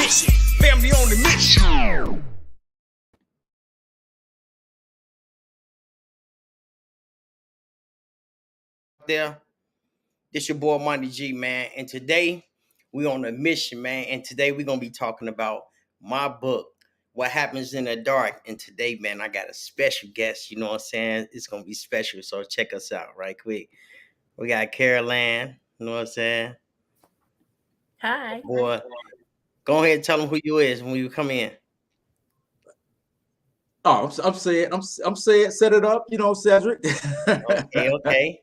mission. Family on the mission. There, this your boy Monty G, man, and today we on a mission, man, and today we're gonna be talking about my book, What Happens in the Dark. And today, man, I got a special guest. You know what I'm saying? It's gonna be special, so check us out right quick. We got Caroline. You know what I'm saying? Hi. Boy, go ahead and tell them who you is when you come in. Oh, I'm saying, set it up, Cedric. Okay.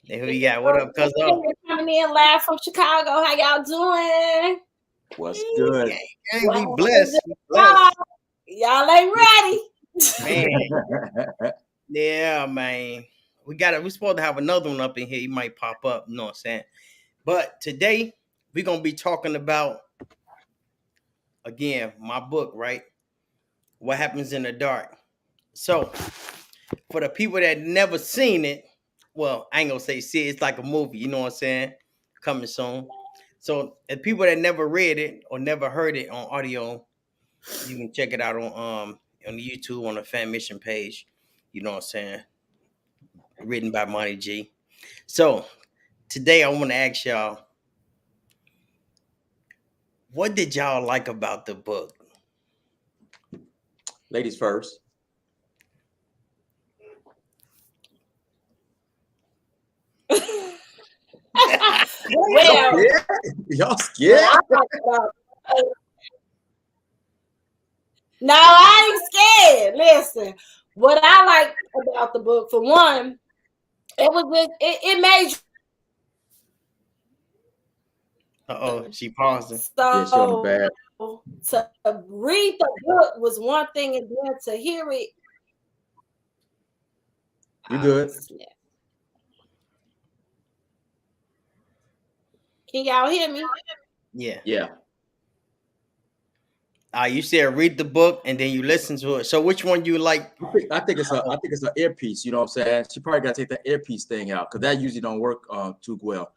Then who you got? What up, cuz? Coming in live from Chicago. How y'all doing? What's good? We blessed. We blessed. Y'all ain't ready. Man. Yeah, man. We're supposed to have another one up in here. He might pop up, you know what I'm saying? But today, we're gonna be talking about, again, my book, right? What Happens in the Dark. So, for the people that never seen it, well, I ain't gonna say see it, it's like a movie, you know what I'm saying? Coming soon. So, the people that never read it or never heard it on audio, you can check it out on the YouTube on the Fammission page, you know what I'm saying? Written by Monty G. So, today I want to ask y'all, what did y'all like about the book? Ladies first. Well, y'all scared? No, I ain't scared. Listen, what I like about the book, for one, it was just, it made. She pausing. So bad. to read the book was one thing, and then to hear it. You good? Can y'all hear me? Yeah. You said read the book and then you listen to it. So which one you like? I think it's an earpiece. You know what I'm saying? She probably got to take that earpiece thing out because that usually don't work too well.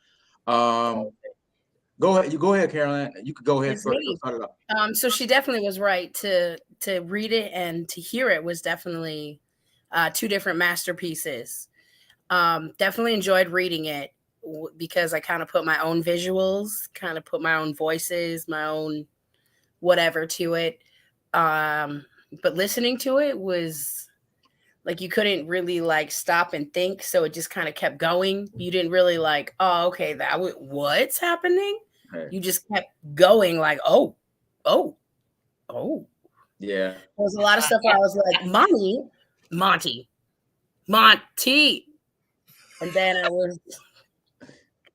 Go ahead. You go ahead, Caroline. You could go ahead first. Start it off. So she definitely was right to read it and to hear it was definitely two different masterpieces. Definitely enjoyed reading it because I kind of put my own visuals, kind of put my own voices, my own whatever to it. But listening to it was like you couldn't really like stop and think, so it just kind of kept going. You didn't really like, oh, okay, what's happening? Hey. You just kept going like, oh. Yeah. There was a lot of stuff where I was like, Monty. And then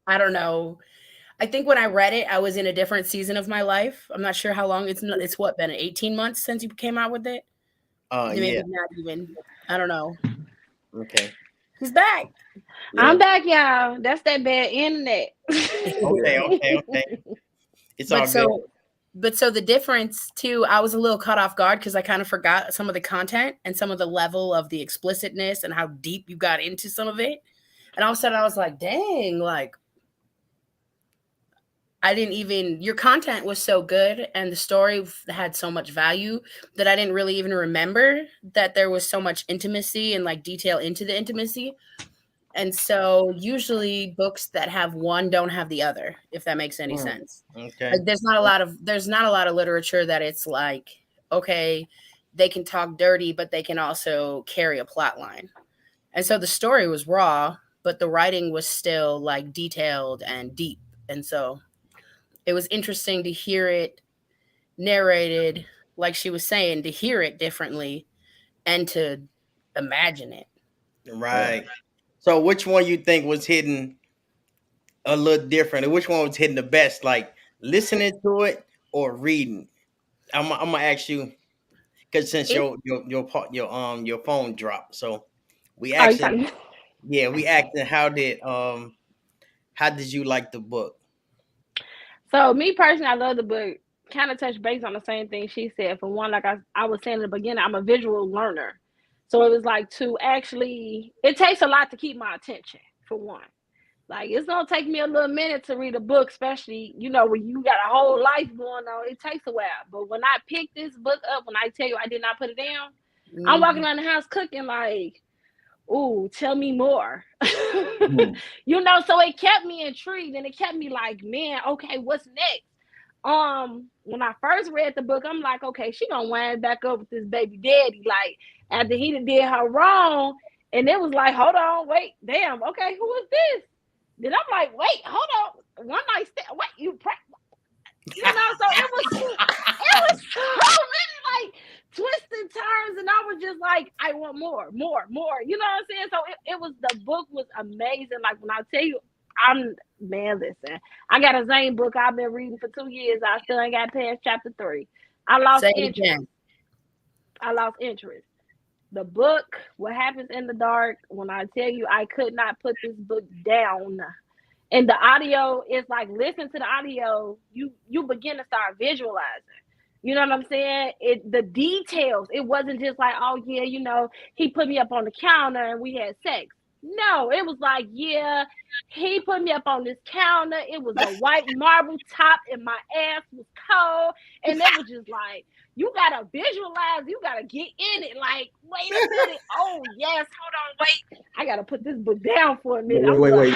I don't know. I think when I read it, I was in a different season of my life. I'm not sure how long it's what, been 18 months since you came out with it? Maybe Yeah. not even. I don't know. Okay. He's back. Yeah. I'm back, y'all. That's that bad internet. Okay. It's all good. But so the difference too, I was a little caught off guard because I kind of forgot some of the content and some of the level of the explicitness and how deep you got into some of it. And all of a sudden I was like, dang, like your content was so good and the story had so much value that I didn't really even remember that there was so much intimacy and like detail into the intimacy. And so usually books that have one don't have the other, if that makes any sense. Okay. Like there's not a lot of literature that it's like, okay, they can talk dirty, but they can also carry a plot line. And so the story was raw, but the writing was still like detailed and deep. And so it was interesting to hear it narrated, like she was saying, to hear it differently and to imagine it. Right. So which one you think was hidden a little different? Or which one was hidden the best? Like listening to it or reading? I'm gonna ask you because since your phone dropped, so we actually how did you like the book? So me personally, I love the book. Kind of touched base on the same thing she said. For one, like I was saying in the beginning, I'm a visual learner. So it was like it takes a lot to keep my attention, for one. Like, it's gonna take me a little minute to read a book, especially, you know, when you got a whole life going on. It takes a while. But when I picked this book up, when I tell you I did not put it down, I'm walking around the house cooking like, ooh, tell me more. You know, so it kept me intrigued and it kept me like, man, okay, what's next? When I first read the book, I'm like, okay, she gonna wind back up with this baby daddy, like after he did her wrong. And it was like, hold on, wait, damn, okay, who is this? Then I'm like, wait, hold on, one night stand, wait, you you know, so it was so many like twists and turns, and I was just like, I want more, you know what I'm saying? So it was, the book was amazing. Like, when I tell you, listen, I got a Zane book I've been reading for 2 years. I still ain't got past chapter 3. I lost interest. The book, What Happens in the Dark, when I tell you I could not put this book down. And the audio is like, listen to the audio, you begin to start visualizing. You know what I'm saying? The details, it wasn't just like, oh yeah, you know, he put me up on the counter and we had sex. No, it was like, yeah, he put me up on this counter. It was a white marble top and my ass was cold. And it was just like, you gotta visualize, you gotta get in it. Like, wait a minute. Oh yes, hold on, wait. I gotta put this book down for a minute. Wait.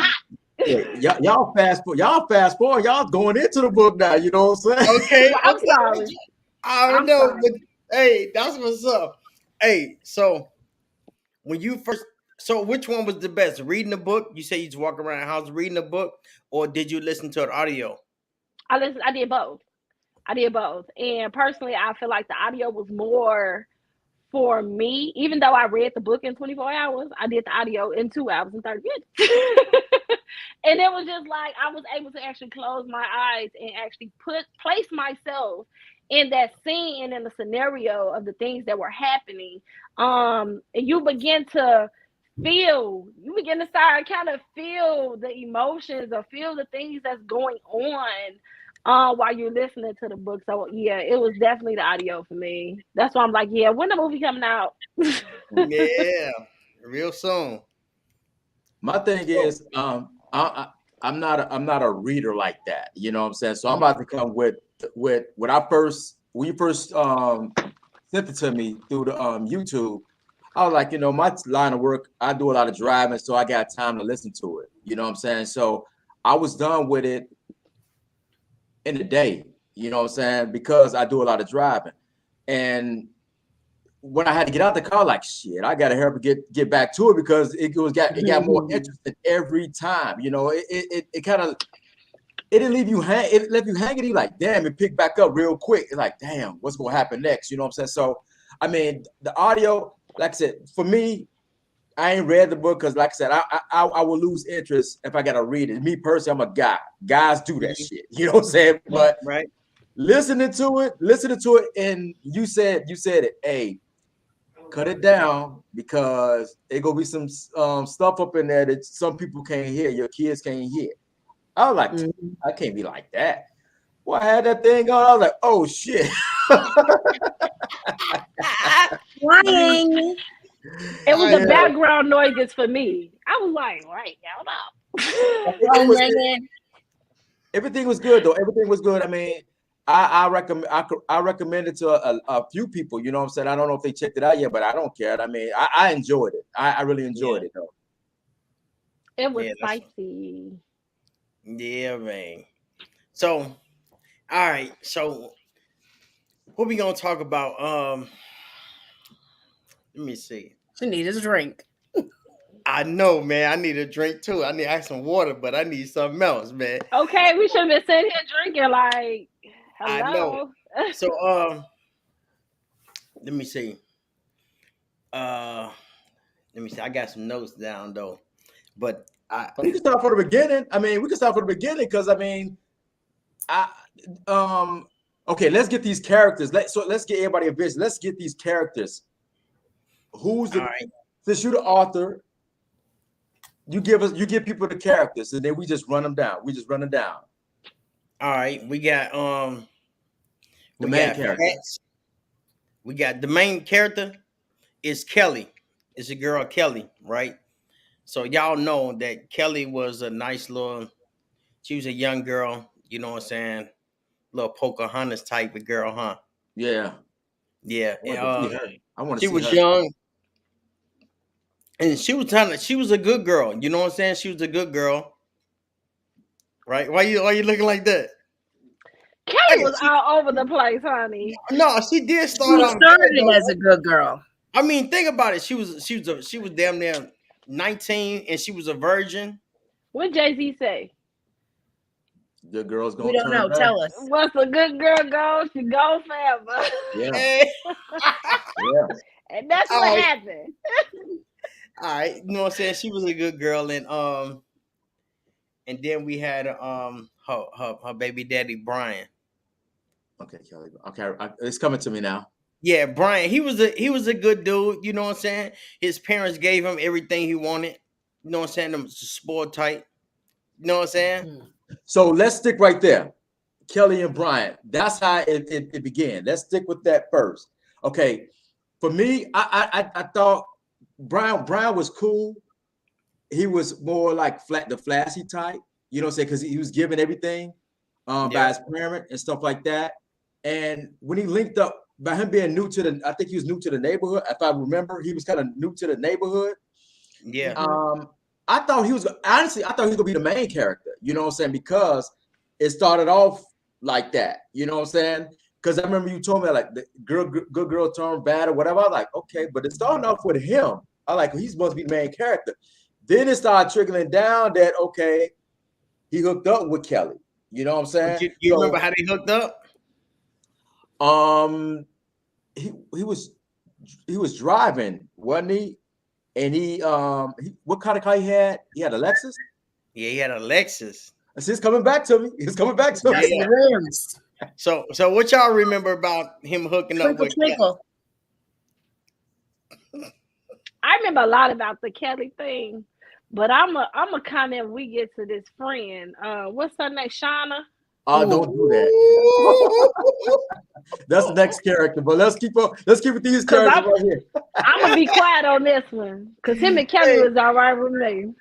Yeah, y'all fast forward. Y'all going into the book now. You know what I'm saying? Okay. I'm sorry. I don't know, but hey, that's what's up. Hey, so when you first, so which one was the best? Reading the book? You say you just walk around the house reading the book, or did you listen to an audio? I did both. And personally, I feel like the audio was more for me. Even though I read the book in 24 hours, I did the audio in 2 hours and 30 minutes. And it was just like, I was able to actually close my eyes and actually place myself in that scene and in the scenario of the things that were happening. And you begin to start kind of feel the emotions or feel the things that's going on while you're listening to the book. So yeah, it was definitely the audio for me. That's why I'm like, yeah, when the movie coming out? Yeah, real soon. My thing is, I'm not a reader like that. You know what I'm saying? So I'm about to come with when you first sent it to me through the YouTube. I was like, you know, my line of work, I do a lot of driving, so I got time to listen to it. You know what I'm saying? So I was done with it in a day. You know what I'm saying? Because I do a lot of driving, and when I had to get out the car, like shit, I gotta hurry up and get back to it because it got more interesting every time. You know, it kind of, it didn't leave you it left you hanging. You like, damn, it picked back up real quick. It's like, damn, what's gonna happen next? You know what I'm saying? So, I mean, the audio, like I said, for me, I ain't read the book because, like I said, I will lose interest if I gotta read it. Me personally, I'm a guy. Guys do that shit. You know what I'm saying? But right. listening to it, and you said it, hey, cut it down because it gonna be some stuff up in there that some people can't hear, your kids can't hear. I was like, I can't be like that. Well, I had that thing on. I was like, oh shit. Lying. It was the background noises for me. I was like, right, hold up. Everything was good though. Everything was good. I mean, I recommend it to a few people. You know what I'm saying? I don't know if they checked it out yet, but I don't care. I mean, I enjoyed it. I really enjoyed it though. It was spicy. Yeah, man. So, all right. So, what we gonna talk about? Let me see. She needs a drink. I know, man. I need a drink too. I need some water, but I need something else, man. Okay, we should have been sitting here drinking like, hello. I know. So, let me see. Let me see. I got some notes down though, but we can start from the beginning. I mean, we can start from the beginning because I mean, okay, let's get these characters. Let's get everybody a vision. Let's get these characters. Since you're the author, you give people the characters, and then we just run them down. All right, we got the main character. We got the main character is Kelly. It's a girl, Kelly, right? So y'all know that Kelly was a nice little. She was a young girl. You know what I'm saying? Little Pocahontas type of girl, huh? Yeah. Yeah. I want to see her. I want to She see was her. young, and she was she was a good girl. You know what I'm saying? She was a good girl, right? Why you looking like that? Kelly was all over the place, honey. No, she did She start off started as a good girl. I mean, think about it. She was damn near 19, and she was a virgin. What Jay-Z say? The girl's gonna We don't turn know. back. Tell us. Once a good girl goes, she goes forever. Yeah. Hey. Yeah. And that's All what right. happened. All right, you know what I'm saying? She was a good girl, and then we had her baby daddy Brian. Okay, Kelly. Okay, it's coming to me now. Yeah, Brian. He was a good dude. You know what I'm saying? His parents gave him everything he wanted. You know what I'm saying? Them spoiled tight. You know what I'm saying? So let's stick right there. Kelly and Brian. That's how it began. Let's stick with that first. Okay. For me, I thought Brian was cool. He was more like the flashy type. You know what I'm saying? Because he was given everything by his parent and stuff like that. And when he linked up, by him being new to I think he was new to the neighborhood. If I remember, he was kind of new to the neighborhood. Yeah. I thought he was gonna be the main character, you know what I'm saying? Because it started off like that, you know what I'm saying? Because I remember you told me like the good girl turned bad or whatever. I was like, okay, but it started off with him. I like he's supposed to be the main character. Then it started trickling down that okay, he hooked up with Kelly. You know what I'm saying? You remember how they hooked up? He was driving, wasn't he? And he what kind of car he had? He had a Lexus? Yeah, he had a Lexus. It's coming back to me. It's coming back to me. Yeah. So what y'all remember about him hooking up with Twinkle? I remember a lot about the Kelly thing, but I'm a comment when we get to this friend. What's her name? Shauna? Oh, don't do that. That's the next character, but let's keep with these characters right here. I'm gonna be quiet on this one because him and Kelly was all right with me.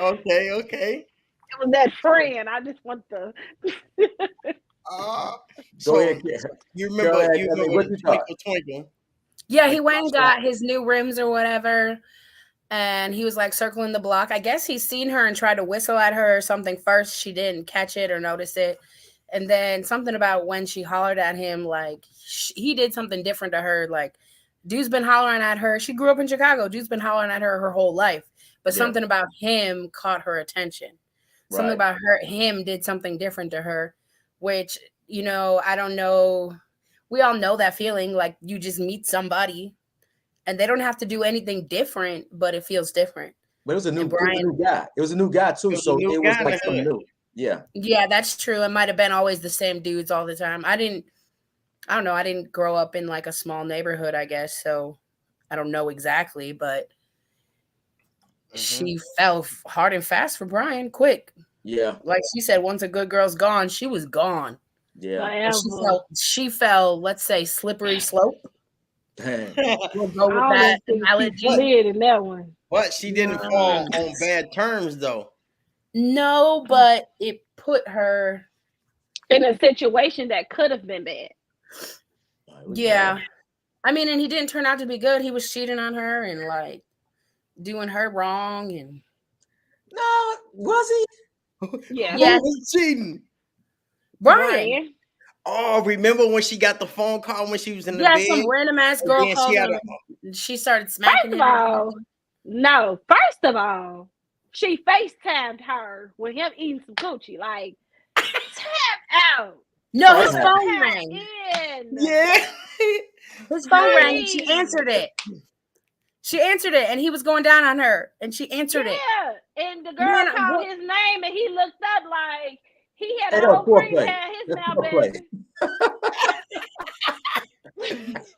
Okay. It was that friend. I just want to. Go ahead. You remember Twinkle? Yeah, he went and got his new rims or whatever, and he was like circling the block. I guess he's seen her and tried to whistle at her or something first. She didn't catch it or notice it. And then something about when she hollered at him, like he did something different to her. Like dude's been hollering at her. She grew up in Chicago. Dude's been hollering at her whole life. But something about him caught her attention. Right. Something about him did something different to her, which, you know, I don't know. We all know that feeling, like you just meet somebody and they don't have to do anything different, but it feels different. But it was a new guy. It was a new guy too. So it was like something new. Yeah. Yeah, that's true. It might have been always the same dudes all the time. I don't know. I didn't grow up in like a small neighborhood, I guess. So I don't know exactly, but she fell hard and fast for Brian quick. Yeah. Like she said, once a good girl's gone, she was gone. Yeah. She fell, let's say, slippery slope. We'll go with that analogy in that one. But she didn't fall on bad terms though. No, but it put her in a situation that could have been bad. Yeah. I mean, and he didn't turn out to be good. He was cheating on her and like doing her wrong. And no, was he? Yeah. Who was cheating? Brian. Oh, remember when she got the phone call when she was in the bed? Yeah, some random ass girl called him. She started smacking him. First of all, she FaceTimed her with him eating some coochie. Like, tap out. No, his phone rang. Yeah. His phone rang and she answered it. She answered it and he was going down on her and she answered it. Yeah. And the girl called his name and he looked up like he had a whole free had his now baby.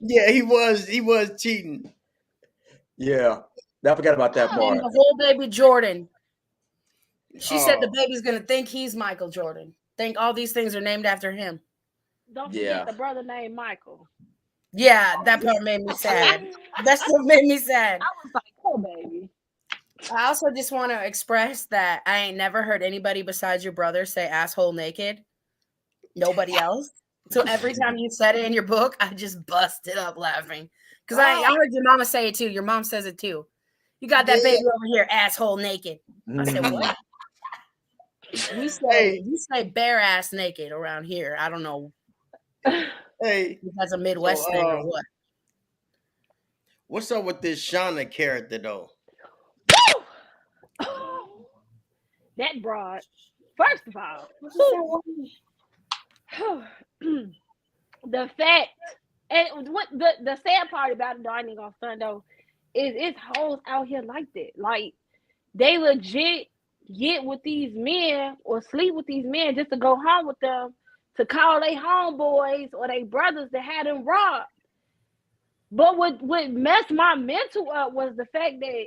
Yeah, he was cheating. Yeah. I forgot about that part. And the whole baby Jordan. She said the baby's gonna think he's Michael Jordan. Think all these things are named after him. Don't forget the brother named Michael. Yeah, that part made me sad. That's what made me sad. I was like, oh baby. I also just want to express that I ain't never heard anybody besides your brother say asshole naked. Nobody else. So every time you said it in your book, I just busted up laughing. Because I heard your mama say it too. Your mom says it too. You got that baby over here, asshole naked. I said, what? We say bare ass naked around here. I don't know. Hey, that's a Midwest thing or what? What's up with this Shauna character though? That broad. First of all, the fact, and what the sad part about it, though, I ain't gonna front though, is it's hoes out here like that. Like they legit get with these men or sleep with these men just to go home with them, to call they homeboys or they brothers that had them robbed. But what messed my mental up was the fact that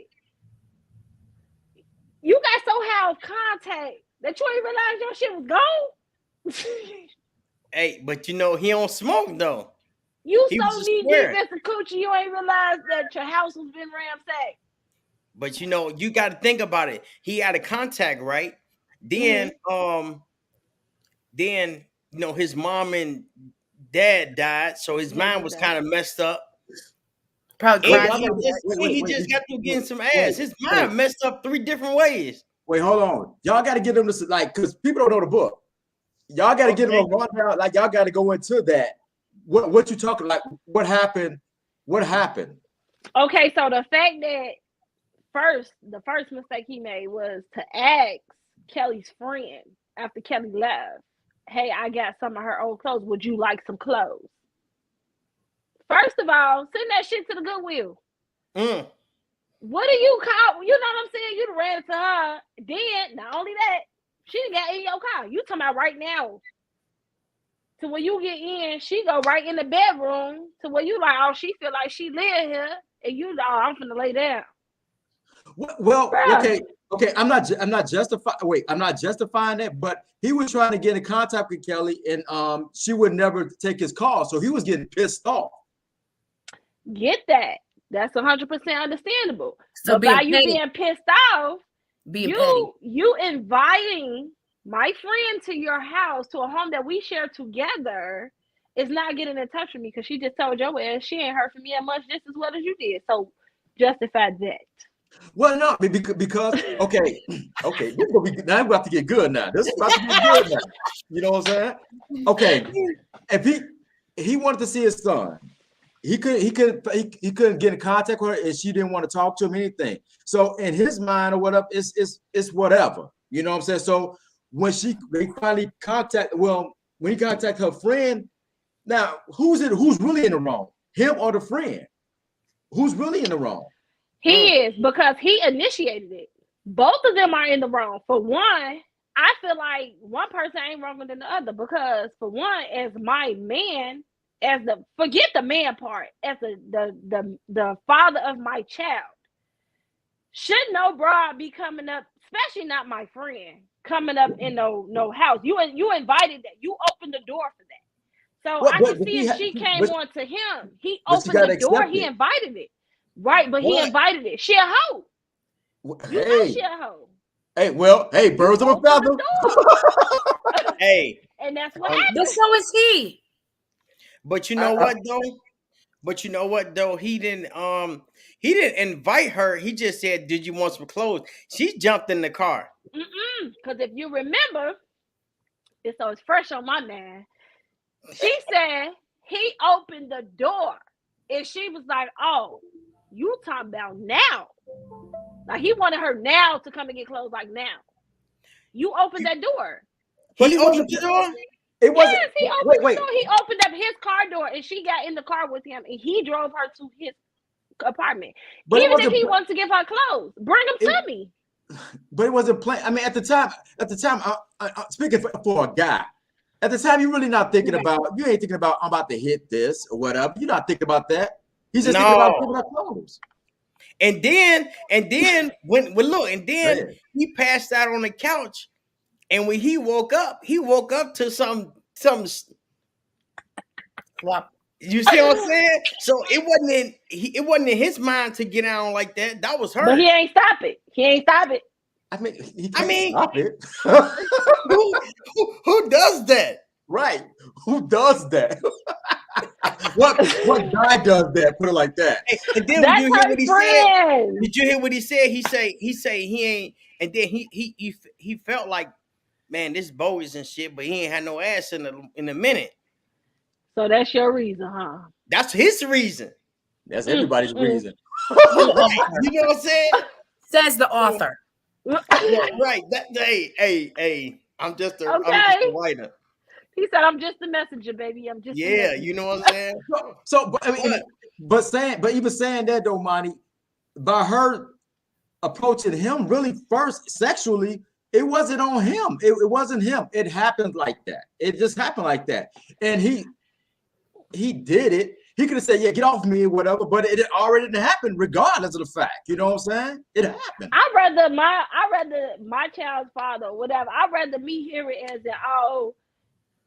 you got so high of contact that you ain't realize your shit was gone. Hey, but you know he don't smoke though. You so knee deep as a coochie, you ain't realize that your house was been ransacked. But you know, you got to think about it. He had a contact, right? Then, then you know his mom and dad died, so his mind was kind of messed up. Probably he just got through getting some ass. His mind messed up 3 different ways. Wait, hold on. Y'all got to get them to like, because people don't know the book. Y'all got to get them a rundown. Like y'all got to go into that. What you talking like? What happened? What happened? Okay, so the fact that the first mistake he made was to ask Kelly's friend after Kelly left, "Hey, I got some of her old clothes. Would you like some clothes?" First of all, send that shit to the Goodwill. What do you call? You know what I'm saying? You ran to her. Then, not only that, she done got in your car. You talking about right now. To when you get in, she go right in the bedroom. To where you like, oh, she feel like she live here, and you like, oh, I'm finna lay down. Well, okay. I'm not justifying. Wait, I'm not justifying that. But he was trying to get in contact with Kelly, and she would never take his call, so he was getting pissed off. Get that? That's 100% understandable. So by you being pissed off, you inviting my friend to your house, to a home that we share together, is not getting in touch with me because she just told your ass she ain't heard from me as much just as well as you did. So justify that. Well, no, because okay, this is gonna be now. I'm about to get good now. This is about to get good now. You know what I'm saying? Okay, if he wanted to see his son, he couldn't get in contact with her, and she didn't want to talk to him anything. So in his mind or whatever, it's whatever. You know what I'm saying? So when they finally when he contacted her friend, now who's really in the wrong? Him or the friend? Who's really in the wrong? He is, because he initiated it. Both of them are in the wrong. For one, I feel like one person ain't wronger than the other, because for one, as my man, forget the man part, as the father of my child, should no broad be coming up, especially not my friend, coming up in no house. You invited that. You opened the door for that. So I can see if she came on to him. He opened the door. He invited it. Right, but he invited it. She a hoe. You know she a hoe. Hey, birds of a feather. Hey. And that's what happened. But so is he. But you know what though? He didn't invite her. He just said, "Did you want some clothes?" She jumped in the car. Because if you remember, it's fresh on my mind. She said he opened the door, and she was like, "Oh, you talking about now?" Like he wanted her now to come and get clothes, like now. You opened that door. He opened the door? It wasn't. Yes, he opened the door. He opened up his car door, and she got in the car with him, and he drove her to his apartment. But even if he wants to give her clothes, bring them to me. But it wasn't planned. I mean, at the time, I speaking for a guy, at the time, you're really not thinking about. You ain't thinking about, I'm about to hit this or whatever. You're not thinking about that. He's just thinking about giving her clothes. And then he passed out on the couch, and when he woke up to some. You see what I'm saying? So it wasn't in his mind to get out like that. That was her. But he ain't stop it. He ain't stop it. I mean, he can't stop it. Who does that? Right. Who does that? What guy does that? Put it like that. And then That's you hear her what he friend. said? Did you hear what he said? He say he ain't, and then he felt like, man, this bogus and shit, but he ain't had no ass in a minute. So that's your reason, huh? That's his reason. That's everybody's reason. Right. You know what I'm saying? Says the author. Right. Hey. I'm just a writer. He said, "I'm just the messenger, baby. I'm just." Yeah, you know what I'm saying. But even saying that though, Monty, by her approaching him really first sexually, it wasn't on him. It wasn't him. It happened like that. It just happened like that, and he did it. He could have said, "Yeah, get off me," or whatever, but it already didn't happen, regardless of the fact. You know what I'm saying? It happened. I rather my child's father, or whatever. I rather me hear it as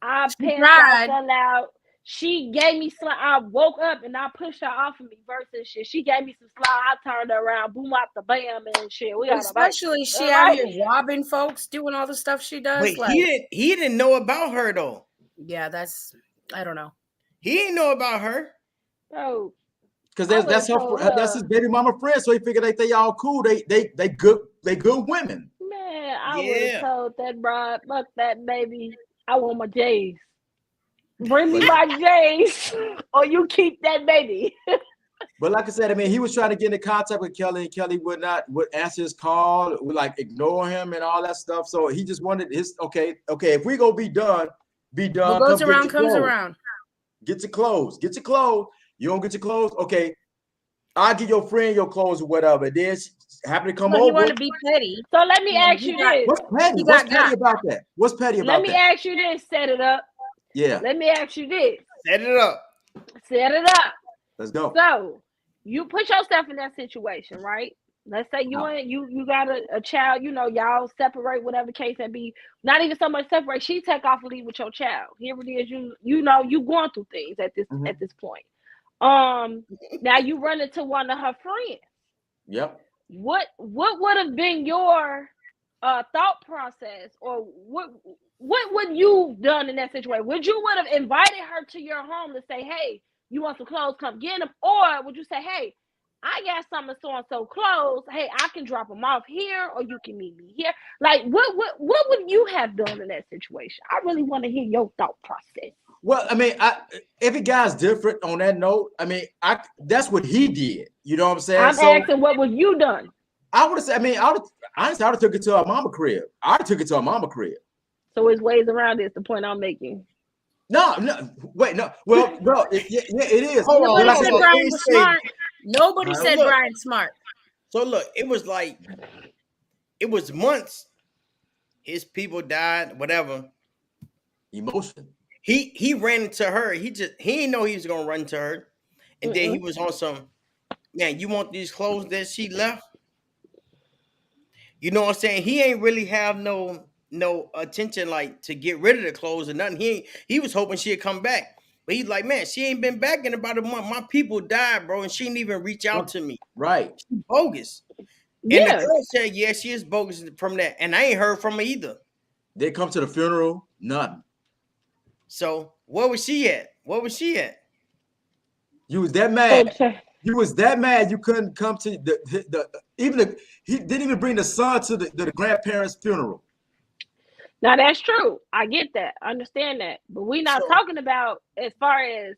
I passed out. She gave me some. I woke up and I pushed her off of me. Versus shit, she gave me some slide. I turned her around, boom out the bam and shit. Especially she out here robbing folks, doing all the stuff she does. Wait, he didn't know about her though. Yeah, I don't know. He didn't know about her. Oh, because that's his baby mama friend. So he figured they all cool. They good women. Man, I would have told that broad, fuck that baby. I want my J's. Bring me my J's, or you keep that baby. But like I said, I mean, he was trying to get in contact with Kelly, and Kelly would answer his call, would like ignore him and all that stuff. So he just wanted his okay. If we go be done. What goes around comes around. Get your clothes. You don't get your clothes? Okay. I'll give your friend your clothes or whatever. Then she happened to come over. You want to be petty. So let me ask you this. What's petty? What's petty about that? What's petty about that? Let me ask you this. Set it up. Yeah. Let me ask you this. Set it up. Let's go. So you put yourself in that situation, right? Let's say you got a child, y'all separate, whatever case may be. Not even so much separate. She take off and leave with your child. Here it is. You going through things at this point. Now you run into one of her friends. Yep. What would have been your thought process, or what would you done in that situation? Would you have invited her to your home to say, "Hey, you want some clothes? Come get them," or would you say, "Hey, I got some of so clothes. Hey, I can drop them off here, or you can meet me here"? Like, what would you have done in that situation? I really want to hear your thought process. Well, I mean, every guy's different on that note. I mean, that's what he did. You know what I'm saying? I'm asking, what would you done? I would have said, I would have took it to her mama crib. So it's ways around this, the point I'm making. No, wait, no. Well, no, it is. Nobody said Brian was smart. Nobody said Brian smart. So look, it was months. His people died, whatever. Emotion. He ran into her. He didn't know he was gonna run to her, and then he was on some. Man, you want these clothes that she left? You know what I'm saying? He ain't really have no attention like to get rid of the clothes or nothing. He was hoping she'd come back, but he's like, man, she ain't been back in about a month. My people died, bro, and she didn't even reach out to me. Right? She's bogus. And the girl said, yeah, she is bogus from that, and I ain't heard from her either. They come to the funeral, nothing. So where was she at? You was that mad. Okay. You was that mad you couldn't come to he didn't even bring the son to the grandparents' funeral. Now that's true. I get that. I understand that. But we're not talking about as far as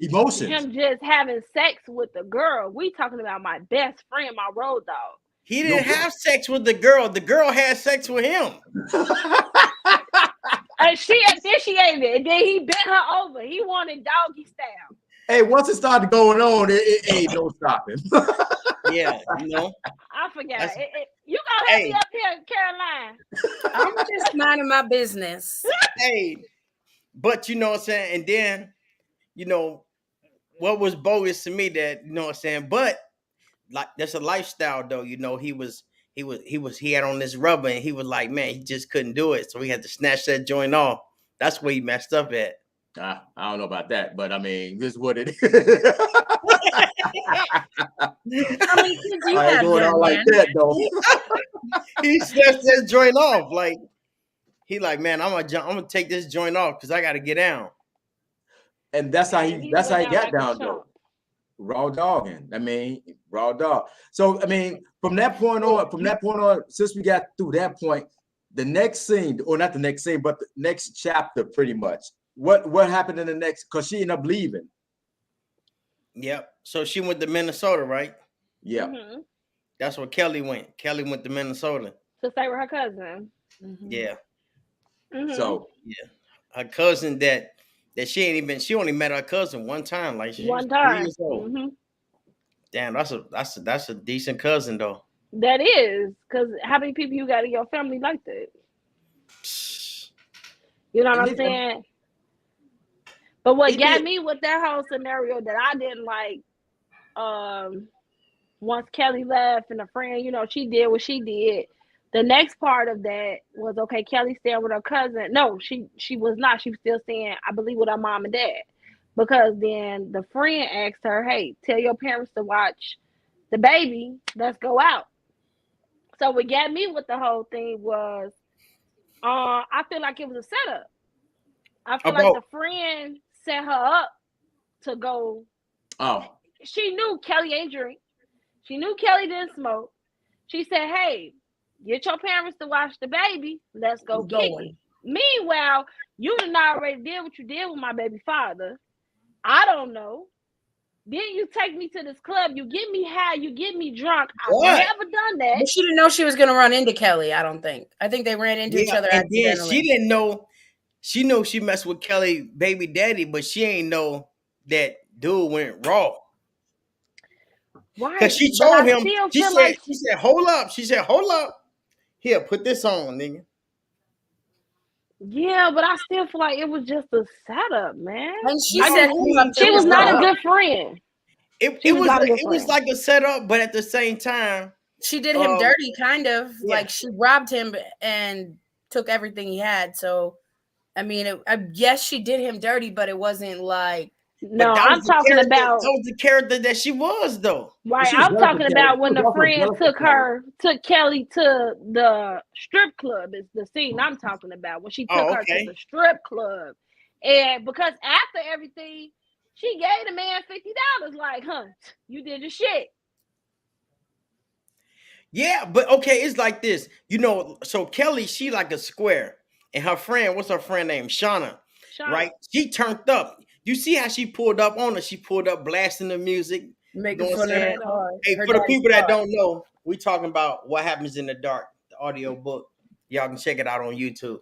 emotions. Him just having sex with the girl. We talking about my best friend, my road dog. He didn't have sex with the girl. The girl had sex with him. And she initiated, and then he bent her over. He wanted doggy style. Hey, once it started going on, it ain't no stopping. Yeah, you know. I forgot. You gonna have me up here, Caroline. I'm just minding my business. Hey, but you know what I'm saying? And then, what was bogus to me that, you know what I'm saying? But like that's a lifestyle though, he had on this rubber and he was like, man, he just couldn't do it. So he had to snatch that joint off. That's where he messed up at. I don't know about that, but I mean, this is what it is. How many kids you I ain't have, going young out like man? that though. He snatched that joint off. Like he like, man, I'm gonna take this joint off because I gotta get down. And that's how he got like down though. Raw dogging. I mean, raw dog. So I mean, from that point on, since we got through that point, the next scene, or not the next scene, but the next chapter, pretty much. What happened in the next? Because she ended up leaving. Yep. So she went to Minnesota, right? Yeah. Mm-hmm. That's where Kelly went. Kelly went to Minnesota. To stay with her cousin. Mm-hmm. Yeah. Mm-hmm. So yeah, her cousin that she only met her cousin one time. Like she One was 3 time. years old. Mm-hmm. Damn, that's a decent cousin though. That is, because how many people you got in your family like that? You know what I'm saying? But what got me with that whole scenario that I didn't like, once Kelly left and a friend, you know, she did what she did. The next part of that was, okay, Kelly staying with her cousin. No, she was not. She was still staying, I believe, with her mom and dad. Because then the friend asked her, hey, tell your parents to watch the baby. Let's go out. So what got me with the whole thing was, I feel like it was a setup. I feel like the friend set her up to go. Oh. She knew Kelly ain't drink. She knew Kelly didn't smoke. She said, hey, get your parents to watch the baby. Let's go kick it. Meanwhile, you done already did what you did with my baby father. I don't know. Then you take me to this club. You get me high. You get me drunk. I've never done that. But she didn't know she was going to run into Kelly, I don't think. I think they ran into each other and accidentally. then she didn't know. She knew she messed with Kelly baby daddy, but she ain't know that dude went raw. Why? Because she told him, she said, hold up. She said, hold up. Here, put this on, nigga. Yeah, but I still feel like it was just a setup, man. And she said she was not a good friend. It was like a setup, but at the same time, she did him dirty, kind of. Yeah. Like she robbed him and took everything he had. So, I mean, yes, she did him dirty, but it wasn't like. No, I'm talking about that was the character that she was, though. Right, I'm talking about when the friend took Kelly to the strip club. Is the scene I'm talking about when she took her to the strip club, and because after everything, she gave the man $50. Like, you did your shit. Yeah, but okay, it's like this, you know. So Kelly, she like a square, and her friend, what's her friend name? Shauna. Right? She turned up. You see how she pulled up on her? She pulled up blasting the music. Making fun of her car. Hey, for the people that don't know, we talking about What Happens in the Dark, the audio book. Y'all can check it out on YouTube.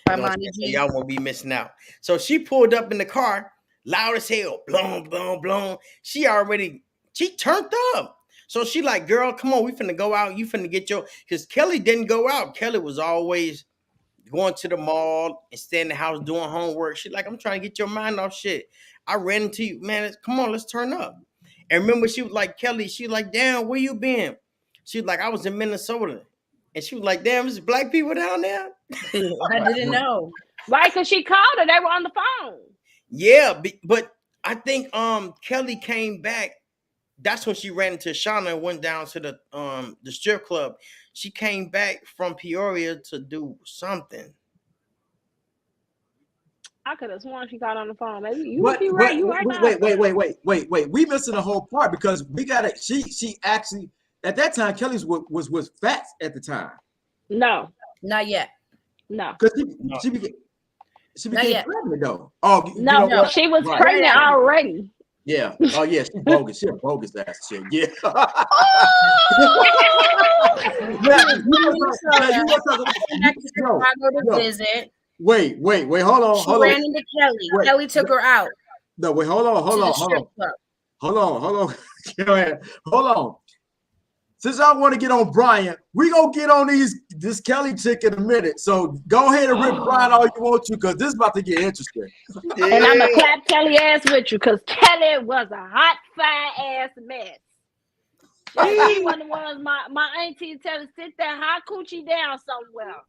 Monty G. Y'all won't be missing out. So she pulled up in the car, loud as hell, blown, blown, blown. She turned up. So she like, girl, come on, we finna go out. You finna get because Kelly didn't go out. Kelly was always going to the mall and stay in the house doing homework. She like, I'm trying to get your mind off shit. I ran into you, man. Come on, let's turn up. And remember, she was like, Kelly, she was like, damn, where you been? She was like, I was in Minnesota. And she was like, damn, there's black people down there? I didn't know. Right, because she called her. They were on the phone. Yeah, but I think Kelly came back. That's when she ran into Shauna and went down to the strip club. She came back from Peoria to do something. I could have sworn she got on the phone. Maybe you would be right. You right now. Wait. We missing the whole part because we got it. She actually at that time Kelly's was fat at the time. No, not yet. No, because she became pregnant though. Oh no, she was pregnant already. Yeah. Oh yeah, she's bogus. She's a bogus ass chick. Yeah. Visit. Wait. Hold on. She ran into Kelly. Kelly took her out. No, wait. Hold on. Since I want to get on Brian, we gonna get on this Kelly chick in a minute. So go ahead and rip Brian all you want to, because this is about to get interesting. Yeah. And I'm gonna clap Kelly ass with you, because Kelly was a hot fire ass mess. She one of the ones my auntie tell her, sit that hot coochie down somewhere.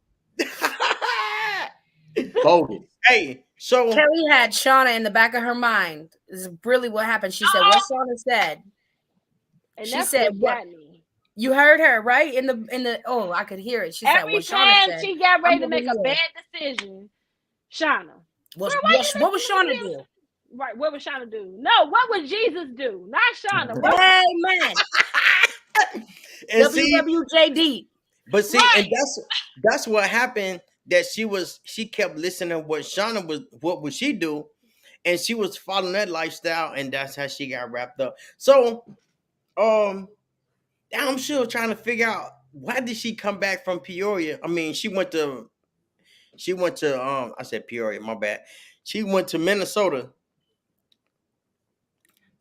Bogus. Hey, so Kelly had Shauna in the back of her mind. This is really what happened. She said what Shauna said. And She that's said what what got me. you heard her, right? In the oh, I could hear it. She said Every what Shauna time said. she got ready to I'm make a over here. bad decision, Shauna. What Girl, why you what was listening to Shauna him? do? Right, what would Shauna do? No, what would Jesus do? Not Shauna. What? Amen. and see, WWJD. but see, Right. and that's what happened. That she kept listening to what Shauna was. What would she do? And she was following that lifestyle, and that's how she got wrapped up. So, I'm still trying to figure out why did she come back from Peoria? I mean, she went to I said Peoria, my bad. She went to Minnesota.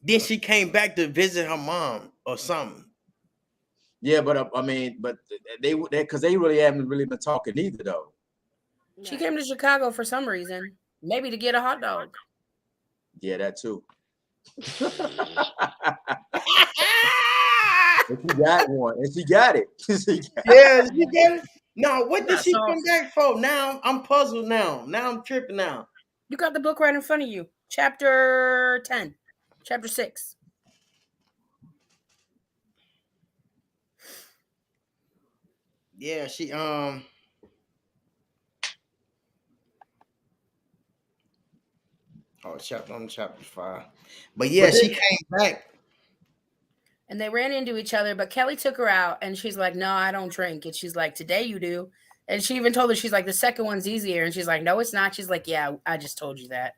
Then she came back to visit her mom or something. Yeah, but I mean, but they because they really haven't really been talking either though. She came to Chicago for some reason. Maybe to get a hot dog. Yeah, that too. And she got one, and she got it. Yeah, she get it. No, what did That's she come awesome. back for? Now I'm puzzled. Now I'm tripping. Now You got the book right in front of you. Chapter 10. Chapter 6. yeah, she chapter 5. But yeah, she came back. And they ran into each other, but Kelly took her out and she's like, no, I don't drink. And she's like, today you do. And she even told her, she's like, the second one's easier. And she's like, no, it's not. She's like, yeah, I just told you that.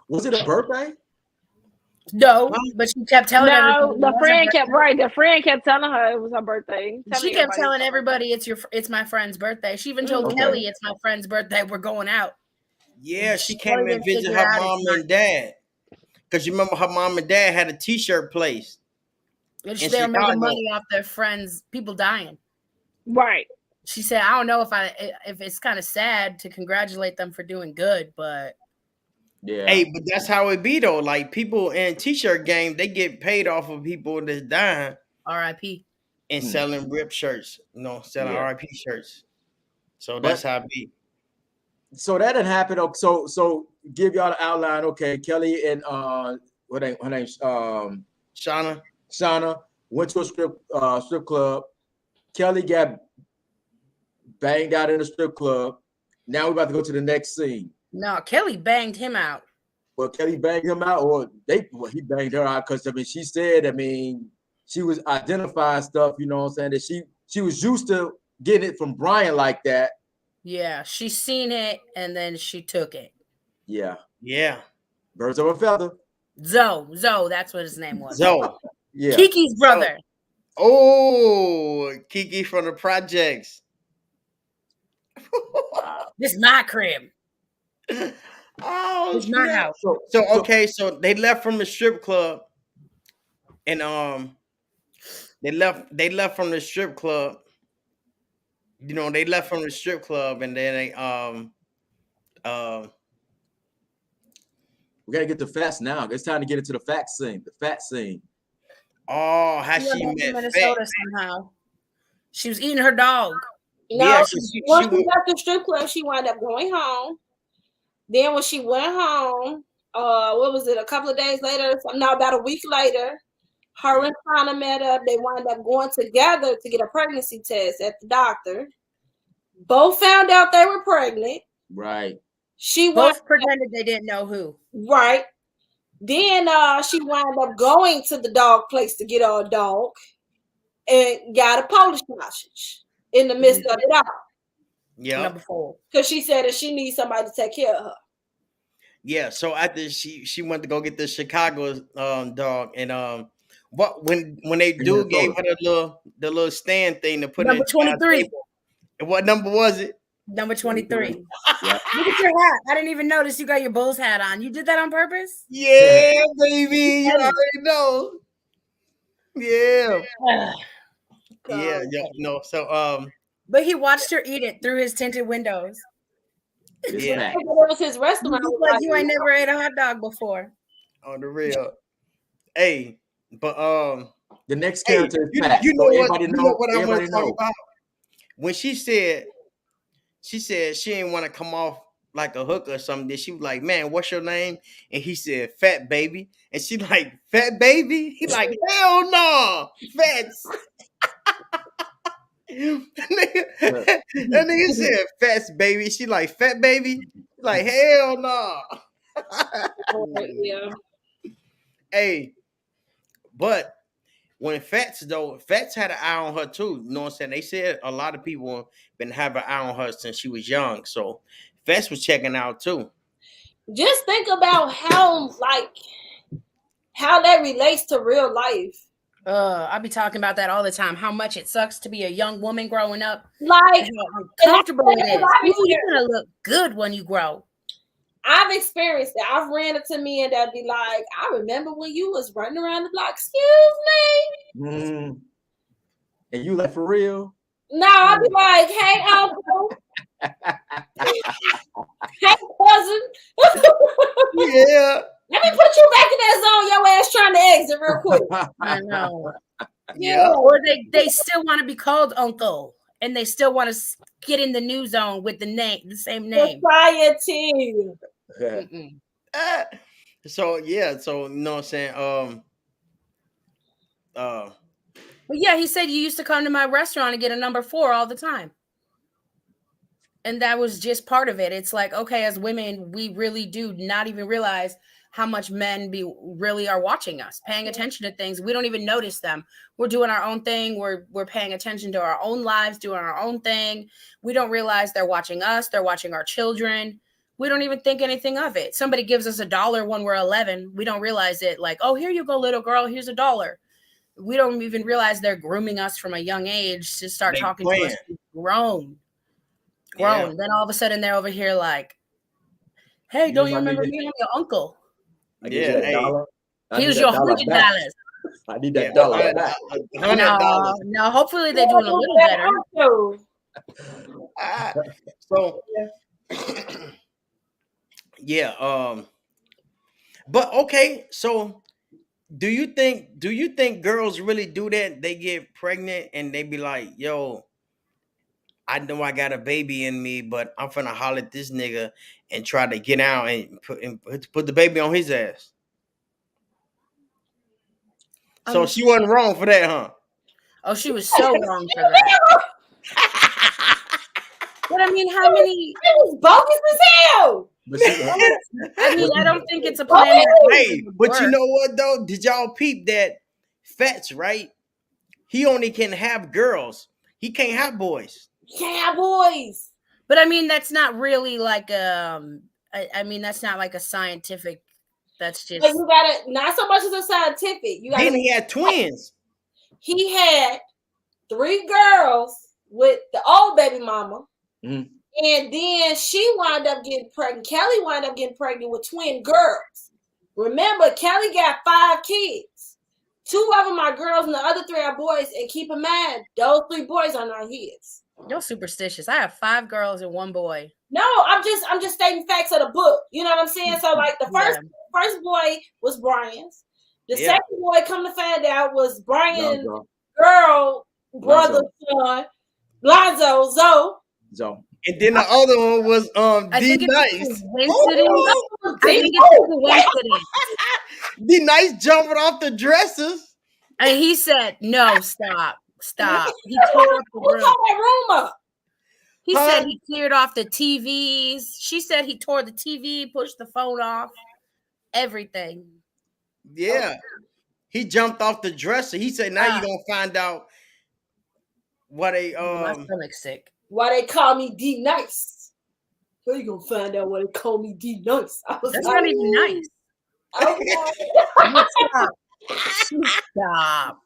Was it a birthday? No, but she kept telling No, everybody. the friend kept right. The friend kept telling her it was her birthday. She kept telling everybody it's my friend's birthday. She even told Kelly it's my friend's birthday. We're going out. Yeah, she Kelly came and didn't visited figure her out mom it's not- and dad. Because you remember her mom and dad had a t-shirt place. And in they were making Chicago. money off their friends, people dying. Right. She said, I don't know if it's kind of sad to congratulate them for doing good, but Yeah. Hey, but that's how it be though. Like people in t-shirt game, they get paid off of people that's dying R.I.P. and selling rip shirts, selling Yeah. RIP shirts. So that's how it be. So that didn't happen. So give y'all the outline. Okay, Kelly and her name's Shauna went to a strip club. Kelly got banged out in a strip club. Now we're about to go to the next scene. No, Kelly banged him out. Well, Kelly banged him out, or he banged her out because she said, she was identifying stuff, you know what I'm saying, that she was used to getting it from Brian like that. Yeah, she seen it and then she took it. Yeah. Yeah. Birds of a feather. Zoe, that's what his name was. Zoe. Yeah. Kiki's brother. Oh, Kiki from the projects. This is my crib. Oh, It's my house. So they left from the strip club, and they left from the strip club. They left from the strip club, and then they we gotta get to facts now. It's time to get into the fact scene. The fact scene. Oh, how she went to met Minnesota somehow. She was eating her dog. No, Yeah, once she left the strip club, she wound up going home. Then when she went home, what was it? A couple of days later, about a week later, her and Shauna met up. They wound up going together to get a pregnancy test at the doctor. Both found out they were pregnant. Right. She both pretended they didn't know who. Right. Then she wound up going to the dog place to get her a dog and got a Polish sausage in the midst of it all. Yeah. Number 4. Because she said that she needs somebody to take care of her. Yeah. So after she went to go get the Chicago dog, and when they gave her the little stand thing to put number in 23. And what number was it? Number 23. Yeah. Look at your hat. I didn't even notice you got your Bulls hat on. You did that on purpose? Yeah, baby. You already know. Yeah. Yeah. No. So But he watched her eat it through his tinted windows. Yeah. It was his restaurant. Like you ain't never ate a hot dog before. On the real. Hey, but the next character is Pat. You know everybody what I'm everybody gonna talk about? When she said she didn't want to come off like a hooker or something. Then she was like, man, what's your name? And he said, Fat Baby. And she like, Fat Baby? He like, hell no, Fats. that nigga said, Fats Baby. She like, Fat Baby? He like, hell no. Yeah. Hey, but when Fats had an eye on her too. You know what I'm saying? They said a lot of people been having an eye on her since she was young. So Fats was checking out too. Just think about how that relates to real life. I be talking about that all the time. How much it sucks to be a young woman growing up. Like, and how uncomfortable it is. You're gonna look good when you grow. I've experienced that. I've ran into men that be like, I remember when you was running around the block. Excuse me. And you like for real? No, I'll be like, hey, uncle. Hey, cousin. Yeah. Let me put you back in that zone. Your ass trying to exit real quick. I know. Yeah. Or they still want to be called uncle, and they still want to get in the new zone with the same name. Society. So you know what I'm saying? But yeah, he said you used to come to my restaurant and get a number 4 all the time. And that was just part of it. It's like, okay, as women, we really do not even realize how much men really are watching us, paying attention to things. We don't even notice them. We're doing our own thing. We're paying attention to our own lives, doing our own thing. We don't realize they're watching us. They're watching our children. We don't even think anything of it. Somebody gives us $1 when we're 11. We don't realize it. Like, oh, here you go, little girl. Here's $1. We don't even realize they're grooming us from a young age to start talking to us grown. Yeah. Then all of a sudden they're over here like, hey, don't you remember me? I'm your uncle. Yeah, Here's your $100. I need that dollar back. No, hopefully they're doing a little better. So yeah, but okay, so do you think girls really do that? They get pregnant and they be like, yo, I know I got a baby in me, but I'm finna holler at this nigga and try to get out and put the baby on his ass. So she wasn't wrong for that, huh? Oh, she was so wrong for that. But I mean, how many? It was bogus as hell. I mean, I don't think it's a plan. Hey, but you know what though? Did y'all peep that Fats, right? He only can have girls. He can't have boys. Yeah, boys. But I mean, that's not really like I mean, that's not like a scientific. That's just you gotta not so much as a scientific. You gotta. Then he had twins. He had 3 girls with the old baby mama, and then she wound up getting pregnant. Kelly wound up getting pregnant with twin girls. Remember, Kelly got 5 kids. 2 of them are girls, and the other 3 are boys. And keep in mind, those 3 boys are not his. You're superstitious. I have 5 girls and 1 boy. No, I'm just stating facts of the book. You know what I'm saying? So like the first boy was Brian's. The second boy, come to find out, was Brian's girl, brother, son, Lonzo, Zoe. And then the other one was D Nice. I think it's a coincidence. D Nice jumping off the dressers. And he said, no, stop. He tore up the room. That room up? He said he cleared off the TVs. She said he tore the TV, pushed the phone off, everything. Yeah. He jumped off the dresser. He said, now you're gonna find out what my stomach's sick. Why they call me D Nice. So you gonna find out why they call me D Nice. That's not even nice. Okay. Stop.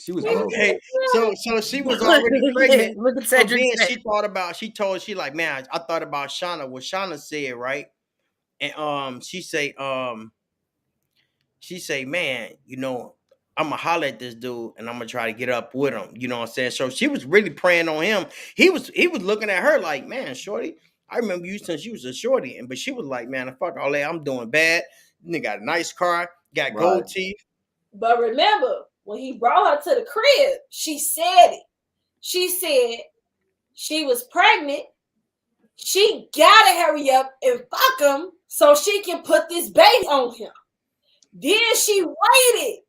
She was okay. So she was already pregnant. Look at Cedric. She like, man, I thought about Shauna. What Shauna said, right? And she say, man, you know, I'm gonna holler at this dude and I'm gonna try to get up with him. You know what I'm saying? So she was really praying on him. He was looking at her like, man, shorty, I remember you since you was a shorty. But she was like, man, fuck all that. I'm doing bad. Nigga got a nice car, got gold teeth. But remember, when he brought her to the crib, she said it. She said she was pregnant. She gotta hurry up and fuck him so she can put this baby on him. Then she waited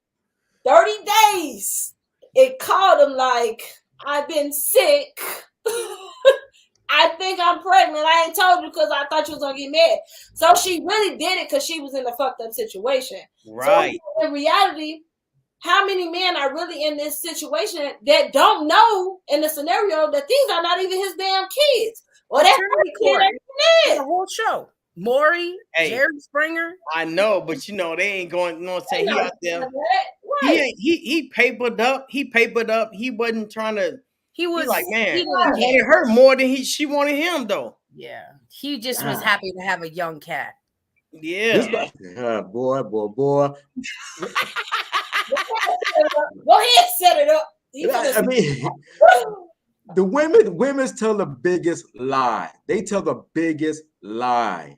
30 days. It called him like, I've been sick. I think I'm pregnant. I ain't told you because I thought you was gonna get mad. So she really did it because she was in a fucked up situation. Right. So in reality, how many men are really in this situation that don't know in the scenario that these are not even his damn kids? Or that's the whole show. Maury, Jerry Springer. I know, but they ain't going. You know what I'm saying? He out there. Right. He papered up. He wasn't trying to. He was like, man, he wanted her more than she wanted him, though. Yeah, he just was happy to have a young cat. Yeah, boy. Go ahead, set it up. I mean, the women tell the biggest lie. They tell the biggest lie.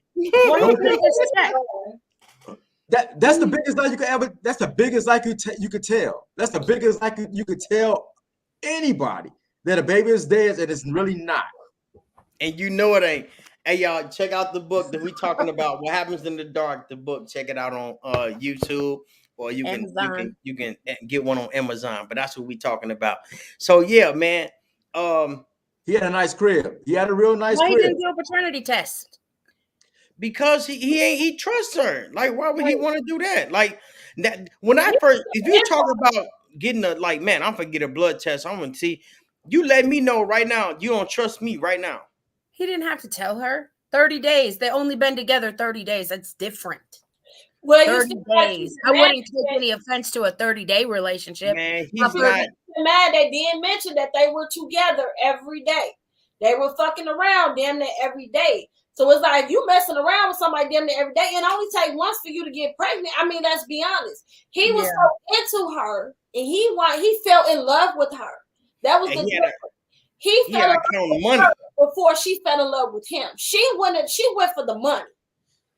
That's the biggest lie you could ever. That's the biggest lie you could tell. That's the biggest lie you could tell anybody that a baby is theirs and it's really not. And you know it ain't. Hey y'all, check out the book that we talking about. What Happens in the Dark? The book. Check it out on YouTube, or you can get one on Amazon. But that's what we talking about. So yeah, man. He had a nice crib. He had a real nice crib. Why he didn't do a paternity test? Because he trusts her. Like, why would he want to do that? Like that when I first, if you talk about getting man, I'm gonna get a blood test. I'm gonna see. You let me know right now. You don't trust me right now. He didn't have to tell her. 30 days. They only been together 30 days. That's different. Well, 30 days. I wouldn't take any offense to a 30-day relationship. Man, he's not mad. They didn't mention that they were together every day. They were fucking around damn near every day. So it's like you messing around with somebody damn near every day, and only take once for you to get pregnant. I mean, let's be honest. He was so into her, and he fell in love with her. That was the difference. He fell in love with her before she fell in love with him. She went for the money.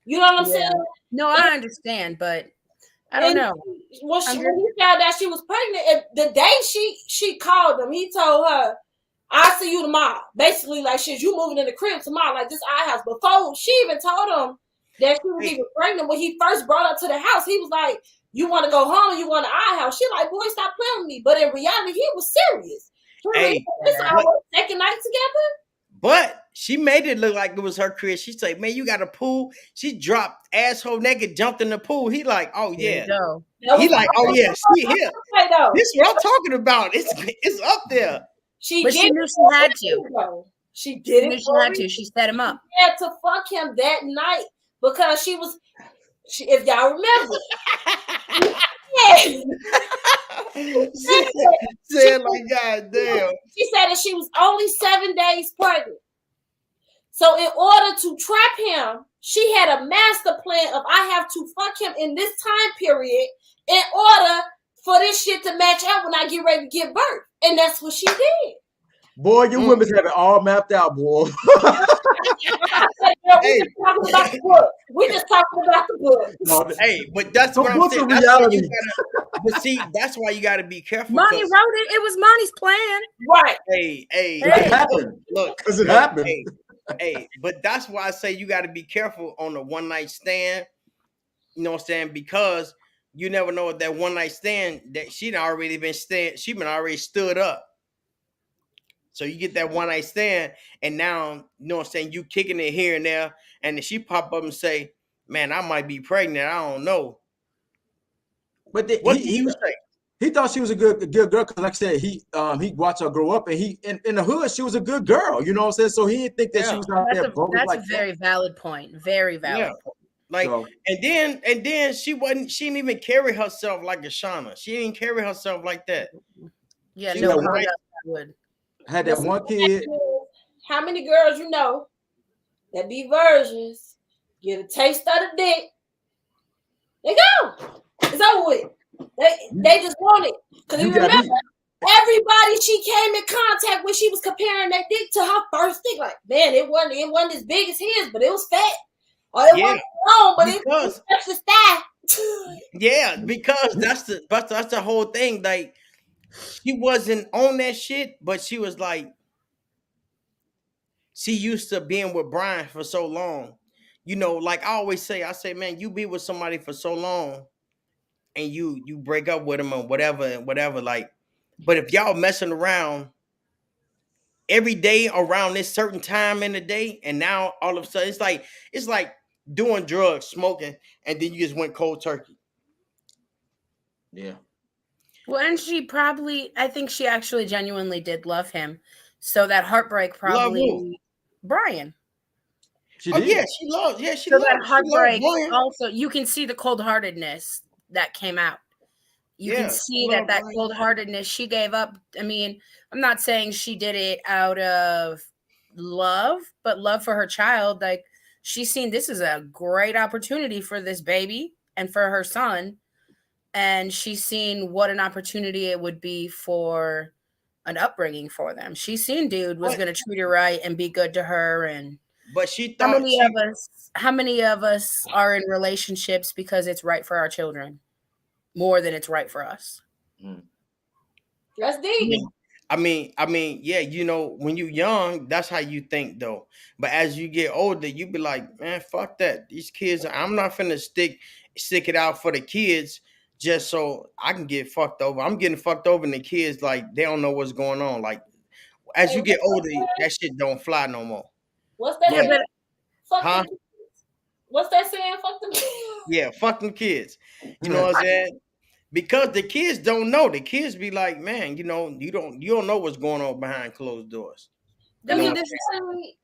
You know what I'm saying? No, I understand, but I don't know. When he found out she was pregnant, the day she called him, he told her, I'll see you tomorrow. Basically, like, shit, you moving in the crib tomorrow, like this our house. Before she even told him that she was even pregnant, when he first brought her to the house, he was like, you want to go home? You want to our house? She like, boy, stop playing with me. But in reality, he was serious. It's our second night together. But she made it look like it was her crib. She said, man, you got a pool. She dropped asshole naked, jumped in the pool. He like, oh yeah. He like, oh yeah, she here. This is what I'm talking about. It's up there. She knew she had to. She did it. She had to. She set him up. She had to fuck him that night because if y'all remember. Said like, God damn. She said that she was only 7 days pregnant. So in order to trap him, she had a master plan of I have to fuck him in this time period in order for this shit to match up when I get ready to give birth. And that's what she did. Boy, you women have it all mapped out, boy. We just talking about the book. Hey, but that's what I'm saying. Reality. But see, that's why you got to be careful. Monty wrote it. It was Monty's plan. Right. Hey. It happened. Look. Because it happened. Hey, but that's why I say you got to be careful on the one night stand. You know what I'm saying? Because you never know if that one night stand that she already stood up. So you get that one night stand, and now, you know what I'm saying, you kicking it here and there, and then she pop up and say, man, I might be pregnant. I don't know. But what did you say? He thought she was a good girl because, like I said, he watched her grow up, and in the hood she was a good girl. You know what I'm saying? So he didn't think that she was out there. That's a very valid point. Very valid point. Like, so, and then she didn't even carry herself like a Shauna. She didn't carry herself like that. Yeah, she no, I would. Had that one kid. How many girls you know that be virgins, get a taste of the dick, they go. It's over with. They just want it. Because you remember, everybody she came in contact with, she was comparing that dick to her first dick. Like, man, it wasn't as big as his, but it was fat. Or it wasn't long, but it was the thigh. Yeah, because that's the whole thing. Like, she wasn't on that shit, but she was like, she used to being with Brian for so long. You know, like I say, man, you be with somebody for so long and you break up with them or whatever and whatever. Like, but if y'all messing around every day around this certain time in the day, and now all of a sudden it's like doing drugs, smoking, and then you just went cold turkey. Yeah. Well, and I think she actually genuinely did love him. So that heartbreak Love who? probably Brian. She Oh did. yeah, she loved. Yeah, she So loved. that She heartbreak loved Brian. also, you can see the cold-heartedness that came out. You can Yeah, see she that loved Brian. cold-heartedness she gave up. I mean, I'm not saying she did it out of love, but love for her child. Like, she's seen this is a great opportunity for this baby and for her son. And she's seen what an opportunity it would be for an upbringing for them. She's seen dude was going to treat her right and be good to her. And But she how thought many of us are in relationships because it's right for our children more than it's right for us? That's deep. I mean, yeah, you know, when you young, that's how you think though. But as you get older, you be like, man, fuck that. These kids, I'm not finna stick it out for the kids just so I can get fucked over. I'm getting fucked over, and the kids like they don't know what's going on. Like as you get older, that shit don't fly no more. What's that? Yeah, Fuck them kids. What's that saying? Fuck them kids. Yeah, fuck them kids. You know what I'm saying? Because the kids don't know. The kids be like, man, you know, you don't know what's going on behind closed doors. I mean,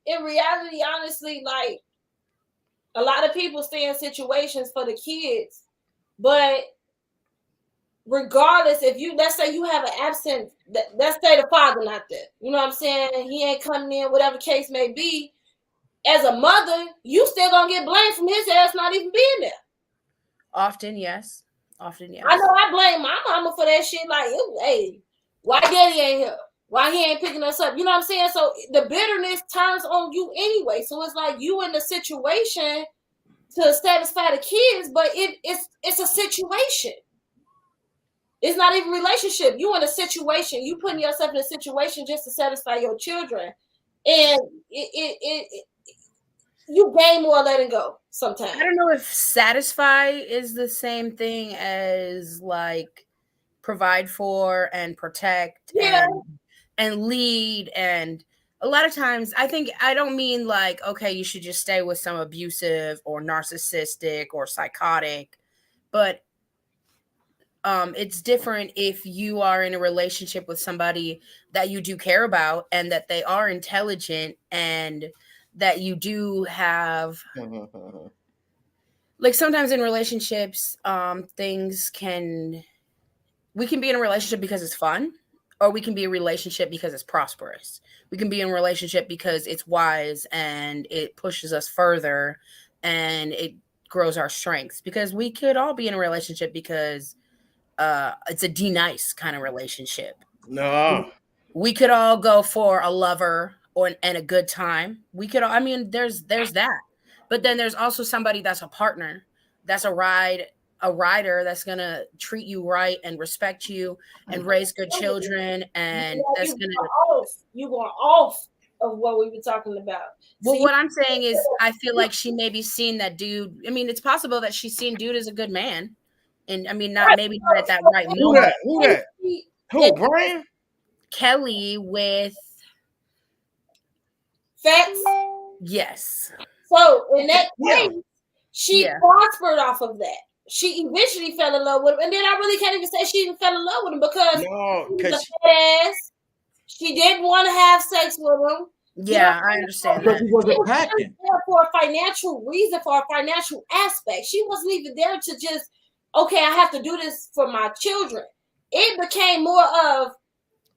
in reality, honestly, like a lot of people stay in situations for the kids, but regardless, if you let's say you have an absent, let's say the father not there, you know what I'm saying? He ain't coming in, whatever case may be. As a mother, you still gonna get blamed from his ass not even being there. Often, yes. I know I blame my mama for that shit. Like, hey, why daddy ain't here? Why he ain't picking us up? You know what I'm saying? So the bitterness turns on you anyway. So it's like you in the situation to satisfy the kids, but it's a situation. It's not even a relationship. You in a situation. You putting yourself in a situation just to satisfy your children, and you gain more letting go sometimes. I don't know if satisfy is the same thing as like provide for and protect and lead. And a lot of times I don't mean like, okay, you should just stay with some abusive or narcissistic or psychotic, but it's different if you are in a relationship with somebody that you do care about and that they are intelligent and that you do have like sometimes in relationships, we can be in a relationship because it's fun, or we can be in a relationship because it's prosperous. We can be in a relationship because it's wise and it pushes us further and it grows our strengths, because we could all be in a relationship because it's a nice kind of relationship. No. We could all go for a lover and a good time. We could all, I mean, there's that. But then there's also somebody that's a partner, that's a rider that's gonna treat you right and respect you and raise good children, and that's gonna you going off of what we were talking about. Well, what I'm saying is I feel like she maybe seen that dude. I mean, it's possible that she's seen dude as a good man. And I mean, not maybe not at that right moment. Who, Brian? Kelly with facts. Yes. So in that case, she prospered off of that. She eventually fell in love with him, and then I really can't even say she even fell in love with him because she didn't want to have sex with him. Yeah, I understand that. He wasn't packing for a financial reason, for a financial aspect. She wasn't even there to just, okay, I have to do this for my children. It became more of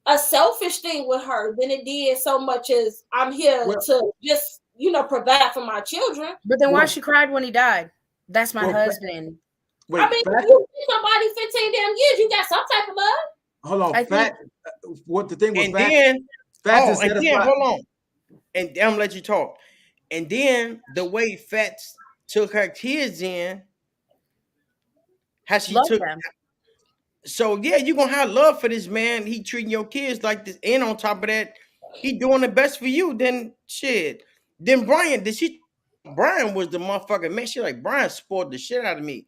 a selfish thing with her than it did so much as I'm here to just, provide for my children. But then why she cried when he died? That's my husband. Wait, I mean, you see somebody 15 damn years, you got some type of love. Hold on, what the thing was, and then hold on, and I'm gonna let you talk. And then the way Fats took her kids in, how she took them. So yeah, you're gonna have love for this man. He treating your kids like this, and on top of that, he doing the best for you, then shit. Then Brian, Brian was the motherfucker. Man, she like, Brian spoiled the shit out of me.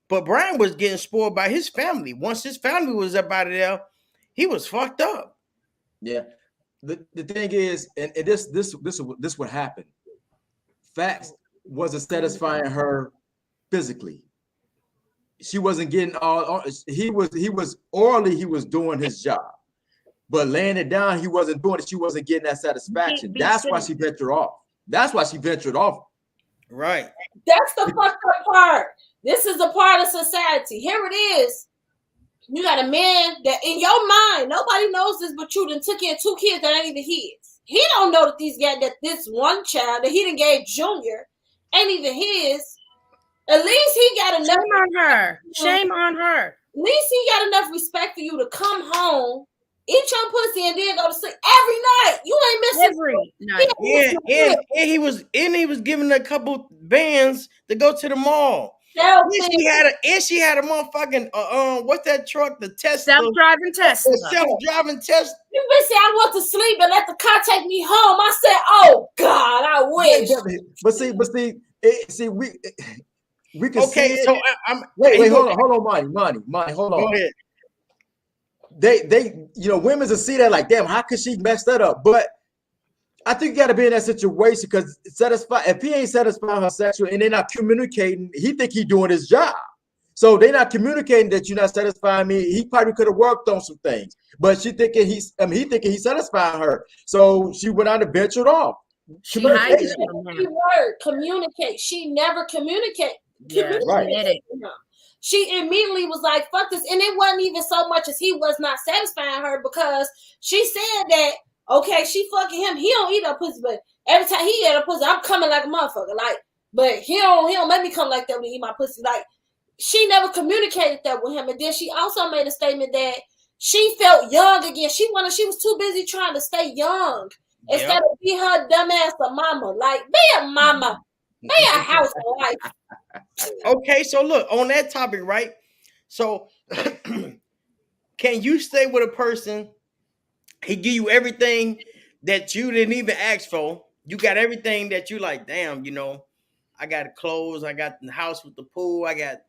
But Brian was getting spoiled by his family. Once his family was up out of there, he was fucked up. Yeah. The thing is, and this would happen. Facts wasn't satisfying her physically. She wasn't getting all. He was orally, he was doing his job, but laying it down, he wasn't doing it. She wasn't getting that satisfaction. That's why she ventured off. Right. That's the fucked up part. This is a part of society. Here it is. You got a man that in your mind, nobody knows this but you, done took in 2 kids that ain't even his. He don't know that this one child that he done gave Junior ain't even his. At least he got enough. Shame on her. Shame on her. At least he got enough respect for you to come home, eat your pussy, and then go to sleep every night. You ain't missing Every night. Yeah, and he was giving a couple bands to go to the mall. And she had a motherfucking what's that truck? The Tesla. Self-driving Tesla. The self-driving Tesla. You bitch say I want to sleep and let the car take me home. I said, oh God, I wish. But see, we can see it. So wait, hold on, Monty, hold on. Go ahead. They women will see that like, damn, how could she mess that up? But I think you got to be in that situation because if he ain't satisfying her sexual and they're not communicating, he think he doing his job. So they're not communicating that you're not satisfying me. He probably could have worked on some things, but he thinking he's satisfying her. So she went out and ventured off. She hides it from him. Communicate. She never communicated. Yeah, right. She immediately was like, fuck this. And it wasn't even so much as he was not satisfying her because she said that, okay, she fucking him. He don't eat her pussy, but every time he eat her pussy, I'm coming like a motherfucker. Like, but he don't make me come like that when he eat my pussy. Like, she never communicated that with him. And then she also made a statement that she felt young again. She was too busy trying to stay young. Instead of be her dumb ass a mama. Like, be a mama. Be a housewife. Okay, so look, on that topic, right? So can you stay with a person? He give you everything that you didn't even ask for. You got everything that you like, damn, I got the clothes, I got the house with the pool, I got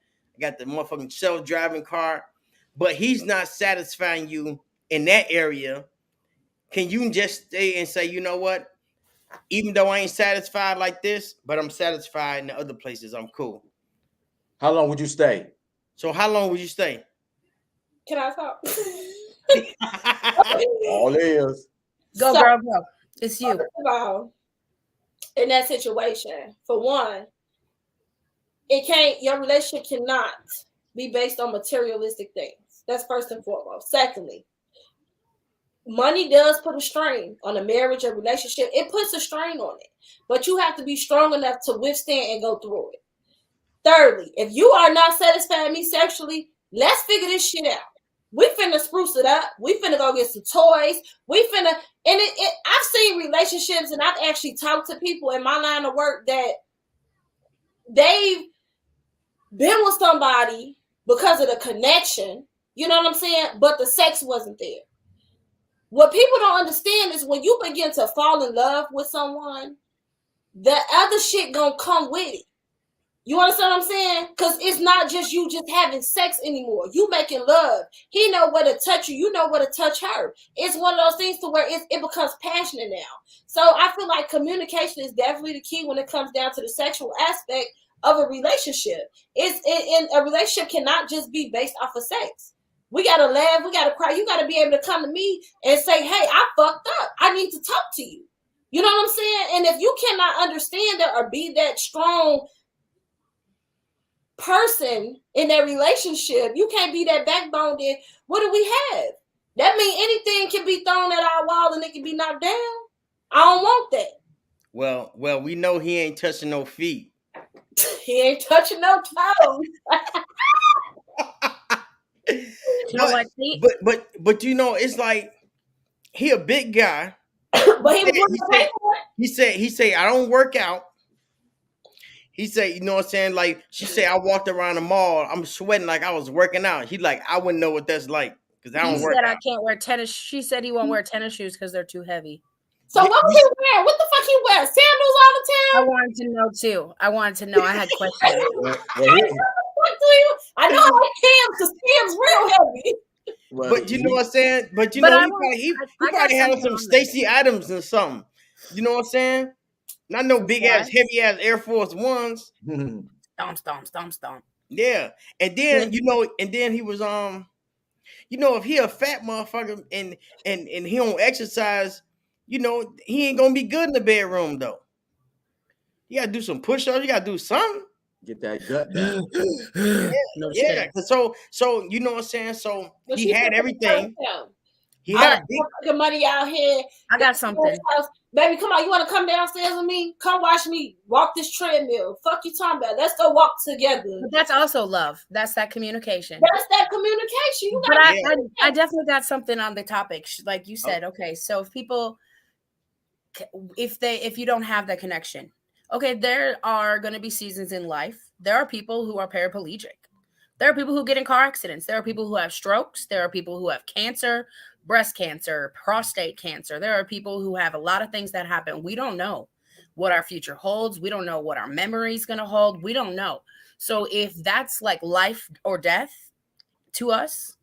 the motherfucking self-driving car, but he's not satisfying you in that area. Can you just stay and say, you know what? Even though I ain't satisfied like this, but I'm satisfied in the other places, I'm cool. How long would you stay? So how long would you stay? Can I talk? All is. Go, girl, go. It's you. First of all, in that situation, for one, your relationship cannot be based on materialistic things. That's first and foremost. Secondly, money does put a strain on a marriage or relationship. It puts a strain on it, but you have to be strong enough to withstand and go through it. Thirdly, if you are not satisfying me sexually, let's figure this shit out. We finna spruce it up. We finna go get some toys. I've seen relationships and I've actually talked to people in my line of work that they've been with somebody because of the connection, you know what I'm saying? But the sex wasn't there. What people don't understand is when you begin to fall in love with someone, the other shit gonna come with it. You understand what I'm saying? Because it's not just you just having sex anymore. You making love. He know where to touch you. You know where to touch her. It's one of those things to where it becomes passionate now. So I feel like communication is definitely the key when it comes down to the sexual aspect of a relationship. In a relationship cannot just be based off of sex. We gotta laugh. We gotta cry. You gotta be able to come to me and say, "Hey, I fucked up. I need to talk to you." You know what I'm saying? And if you cannot understand that or be that strong person in that relationship, you can't be that backbone. Then what do we have? That means anything can be thrown at our wall and it can be knocked down. I don't want that. Well, we know he ain't touching no feet. He ain't touching no toes. But it's like he a big guy. But he said I don't work out. He said, you know what I'm saying? Like she said, I walked around the mall, I'm sweating like I was working out. He like, I wouldn't know what that's like because I don't work out. I can't wear tennis. She said he won't wear tennis shoes because they're too heavy. So what was he wearing? What the fuck he wear? Sandals all the I time? wanted to know too. I had questions. I know I Tim's because Tim's real heavy. But you know what I'm saying? But you But know, I he got probably had something some on Stacey Adams or something. You know what I'm saying? Not no big ass, heavy ass Air Force Ones. Stomp. Yeah. And then he was if he a fat motherfucker and he don't exercise, he ain't gonna be good in the bedroom though. You gotta do some push-ups, you gotta do something. Get that gut down. Yeah. So you know what I'm saying? So But he had everything. He had big money out here. I got something. Baby, come on. You want to come downstairs with me? Come watch me walk this treadmill. Fuck you talking about. Let's go walk together. But that's also love. That's that communication. That's that communication. But I definitely got something on the topic. Like you said, okay, so if you don't have that connection, okay, there are going to be seasons in life. There are people who are paraplegic. There are people who get in car accidents. There are people who have strokes. There are people who have cancer, breast cancer, prostate cancer. There are people who have a lot of things that happen. We don't know what our future holds. We don't know what our memory is going to hold. We don't know. So if that's like life or death to us,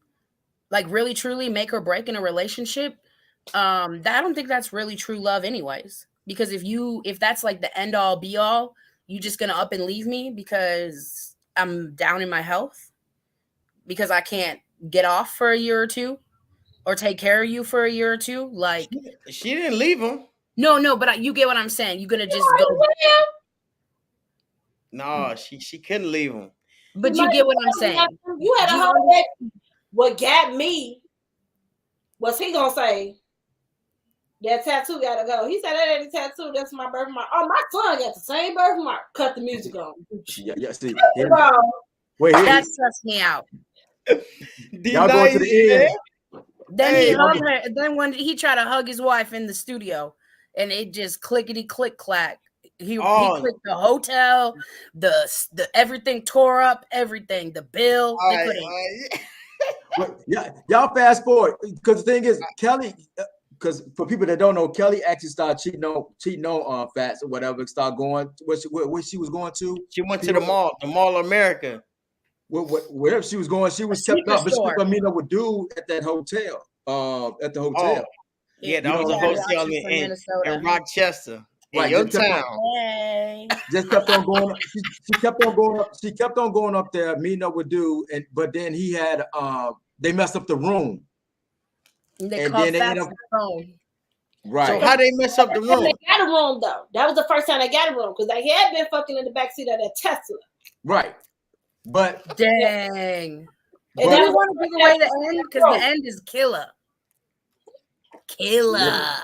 like really truly make or break in a relationship, I don't think that's really true love anyways. Because if that's like the end all be all, you just going to up and leave me because I'm down in my health, because I can't get off for a year or two or take care of you for a year or two. Like she didn't leave him. No, but you get what I'm saying. You're gonna just go. No, she couldn't leave him. But you get what I'm saying. You had a whole day. What got me? What's he gonna say? That tattoo gotta go. He said that ain't a tattoo. That's my birthmark. Oh, my son got the same birthmark. Cut the music on. Yeah. See, wait, that stressed me out. Y'all going to the end. Then he hugged her. Then when he tried to hug his wife in the studio, and it just clickety click clack. He clicked the hotel, the everything tore up, everything, the bill. Y'all fast forward because the thing is, Kelly. Because for people that don't know, Kelly actually started cheating on Fats or whatever. Started going where she was going to. She went to the Mall of America. Wherever she was going, she was kept up. But she was gonna meet up with dude at that hotel. At the hotel. Yeah, that was a hotel in Rochester. In your town. Just kept on going. She kept on going up. She kept on going up there, meeting up with dude, but then he had they messed up the room. They called Fats the phone. Right. So how they mess up the room? They got a room though. That was the first time they got a room because they had been fucking in the backseat of that Tesla. Right. But dang. And do you want to give away the end? Because the end is killer. Yeah.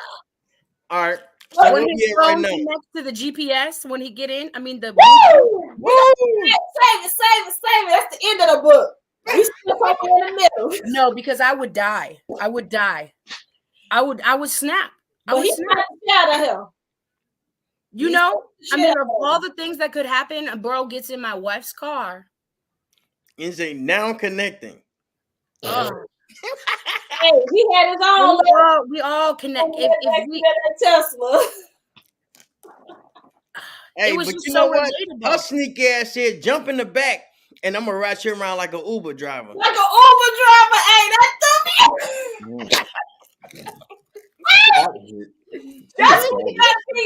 All right. So when his phone connects to the GPS, when he get in, I mean the Woo! Save it. That's the end of the book. We still talking in the middle. No, because I would die. I would snap. I would snap. Out of him. You know, I mean, of all the things that could happen, a bro gets in my wife's car. And say, now connecting. Hey, he had his own. We all connect. If we Tesla. Hey, but you know what? Her sneak ass said, jump in the back. And I'm gonna ride you around like an Uber driver. Like an Uber driver, hey, that dummy. That's what he got me.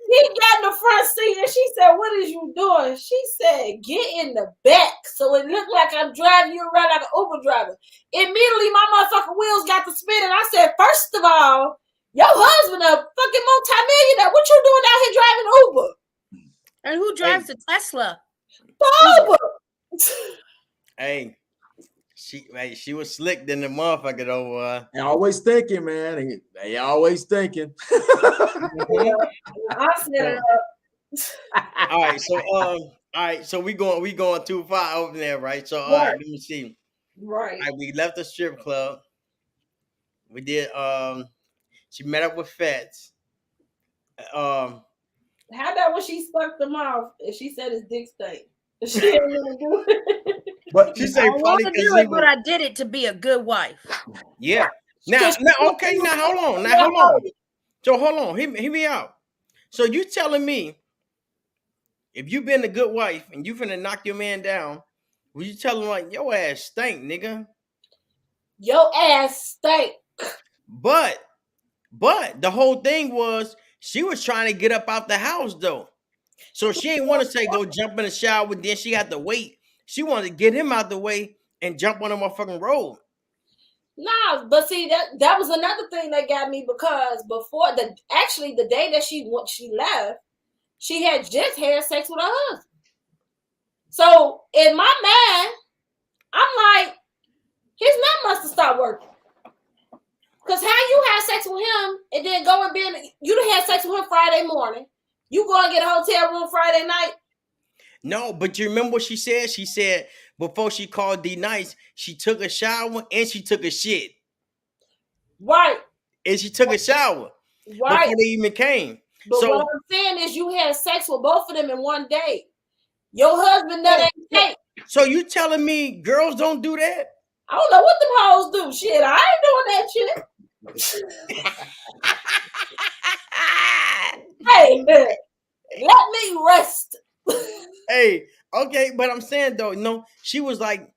He got in the front seat and she said, "What is you doing?" She said, "Get in the back." So it looked like I'm driving you around like an Uber driver. Immediately, my motherfucking wheels got to spinning. I said, "First of all, your husband a fucking multi-millionaire. What you doing out here driving Uber?" And who drives a Tesla? Uber. Hey, she was slick than the motherfucker though. They always thinking, man. They always thinking. I set it up. All right. So we going too far over there, right? So all right, let me see. Right. All right, we left the strip club. We did. She met up with Fats. How about when she stuck the mouth and she said his dick stank? She didn't want to do it. But she said, but I did it to be a good wife. Yeah. Now, hold on. So hold on, hear me out. So you telling me if you been a good wife and you finna knock your man down, will you tell him like your ass stink, nigga? Your ass stink. But the whole thing was she was trying to get up out the house though. So she ain't want to say go jump in the shower, then she had to wait. She wanted to get him out the way and jump on the motherfucking road. Nah, but see that was another thing that got me because before the day that she left, she had just had sex with her husband. So in my mind, I'm like, his nut must have stopped working. Cause how you had sex with him and then go and you done had sex with him Friday morning. You go and get a hotel room Friday night. No, but you remember what she said? She said before she called D Nice, she took a shower and she took a shit. Right. And she took a shower. Right. Before they even came. But so what I'm saying is you had sex with both of them in one day. Your husband nut ain't take. So you telling me girls don't do that? I don't know what them hoes do. Shit, I ain't doing that shit. Hey, man, let me rest. Hey, okay, but I'm saying though, no, she was like,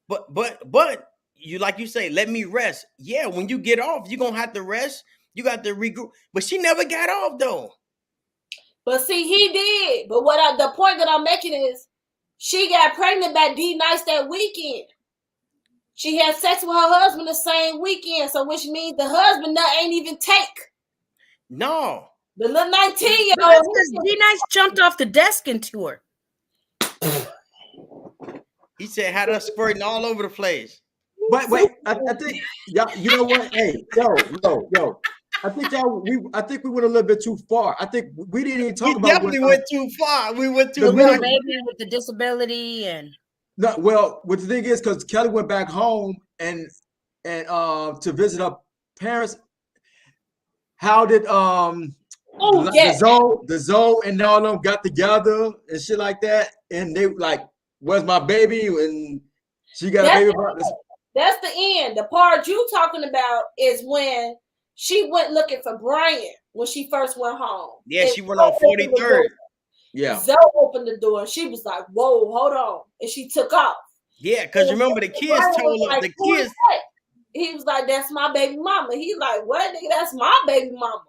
but you like you say, let me rest. Yeah, when you get off, you're gonna have to rest. You got to regroup. But she never got off though. But see, he did. But the point that I'm making is she got pregnant by D Nice that weekend. She had sex with her husband the same weekend, so which means the husband nut ain't even take. No. The little 19-year-old. D Nice jumped off the desk into her. He said had her squirting all over the place. But wait, I think y'all, you know what? Hey, yo. I think we went a little bit too far. I think we didn't even talk about. We definitely went too far. We went too far. Baby with the disability and. No, well, what the thing is, because Kelly went back home and to visit her parents. How did the Zoe and all of them got together and shit like that, and they like, "Where's my baby?" And she got a baby. That's the end. The part you talking about is when she went looking for Brian when she first went home. Yeah, she went on 43rd. Yeah. Zoe opened the door and she was like, "Whoa, hold on," and she took off. Yeah, because remember the kids told her like, the kids. He was like, "That's my baby mama." He's like, "What, nigga? That's my baby mama."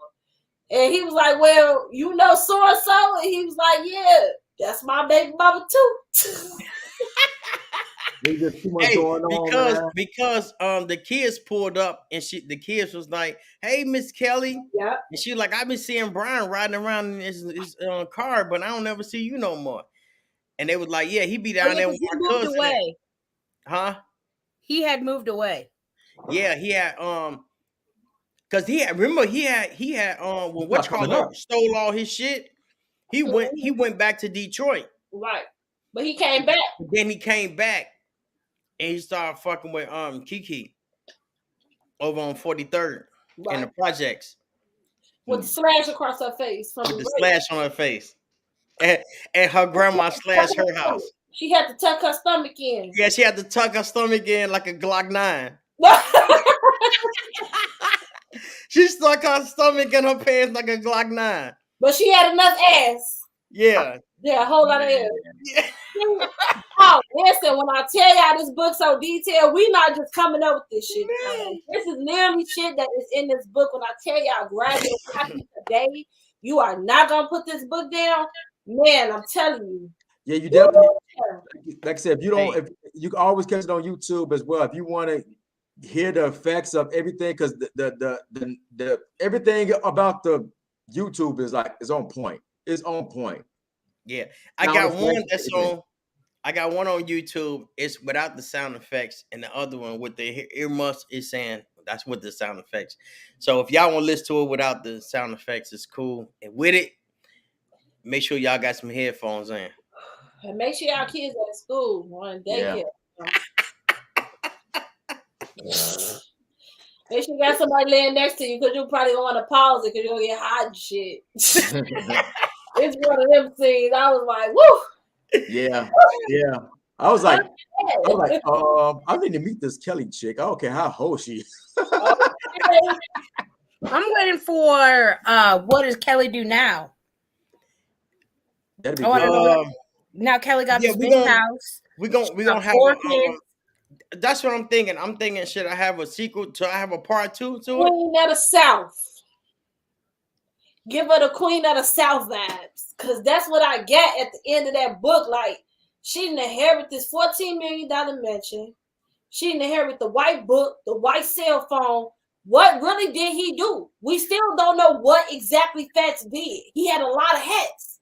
And he was like, "Well, you know so and so," and he was like, "Yeah, that's my baby mama too." There's too much going on, because the kids pulled up and the kids was like, "Hey, Miss Kelly," yeah, and she was like, "I've been seeing Brian riding around in his car, but I don't ever see you no more." And they was like, "Yeah, he be down there with my cousin." Away. Huh? He had moved away. Yeah, he had because he had when Whatchamacallit stole all his shit. He went back to Detroit. Right, but he came back. Then he came back. And he started fucking with Kiki over on 43rd in the projects. With the slash across her face. With the slash on her face. And her grandma slashed her house. She had to tuck her stomach in. Yeah, she had to tuck her stomach in like a Glock 9. She stuck her stomach in her pants like a Glock 9. But she had enough ass. Yeah. Yeah, a whole lot of ass. Yeah. Oh, listen, when I tell y'all this book so detailed, we not just coming up with this shit. This is literally shit that is in this book. When I tell y'all grab your copy today, you are not gonna put this book down. Man, I'm telling you. Yeah, you definitely like I said, if you can always catch it on YouTube as well. If you want to hear the effects of everything, because the everything about the YouTube is on point. It's on point. Yeah. I got one on YouTube. It's without the sound effects, and the other one with the earmuffs is saying that's with the sound effects. So if y'all want to listen to it without the sound effects, it's cool. And with it, make sure y'all got some headphones in. And make sure y'all kids at school one day. Make sure you got somebody laying next to you, because you'll probably want to pause it because you'll get hot and shit. It's one of them scenes. I was like, woo. Yeah. I was like, I need to meet this Kelly chick. I don't care how old she is. I'm waiting for what does Kelly do now? That'd be I want to know. good. Now Kelly got Yeah, this big house. we gonna have Four a. kids. That's what I'm thinking. I'm thinking, should I have a sequel? I have a part 2 to it? Queen of the South. Give her the Queen of the South vibes, because that's what I get at the end of that book. Like, she didn't inherit this $14 million mansion. She didn't inherit the white book, the white cell phone. What really did he do? We still don't know what exactly Fats did. He had a lot of hats.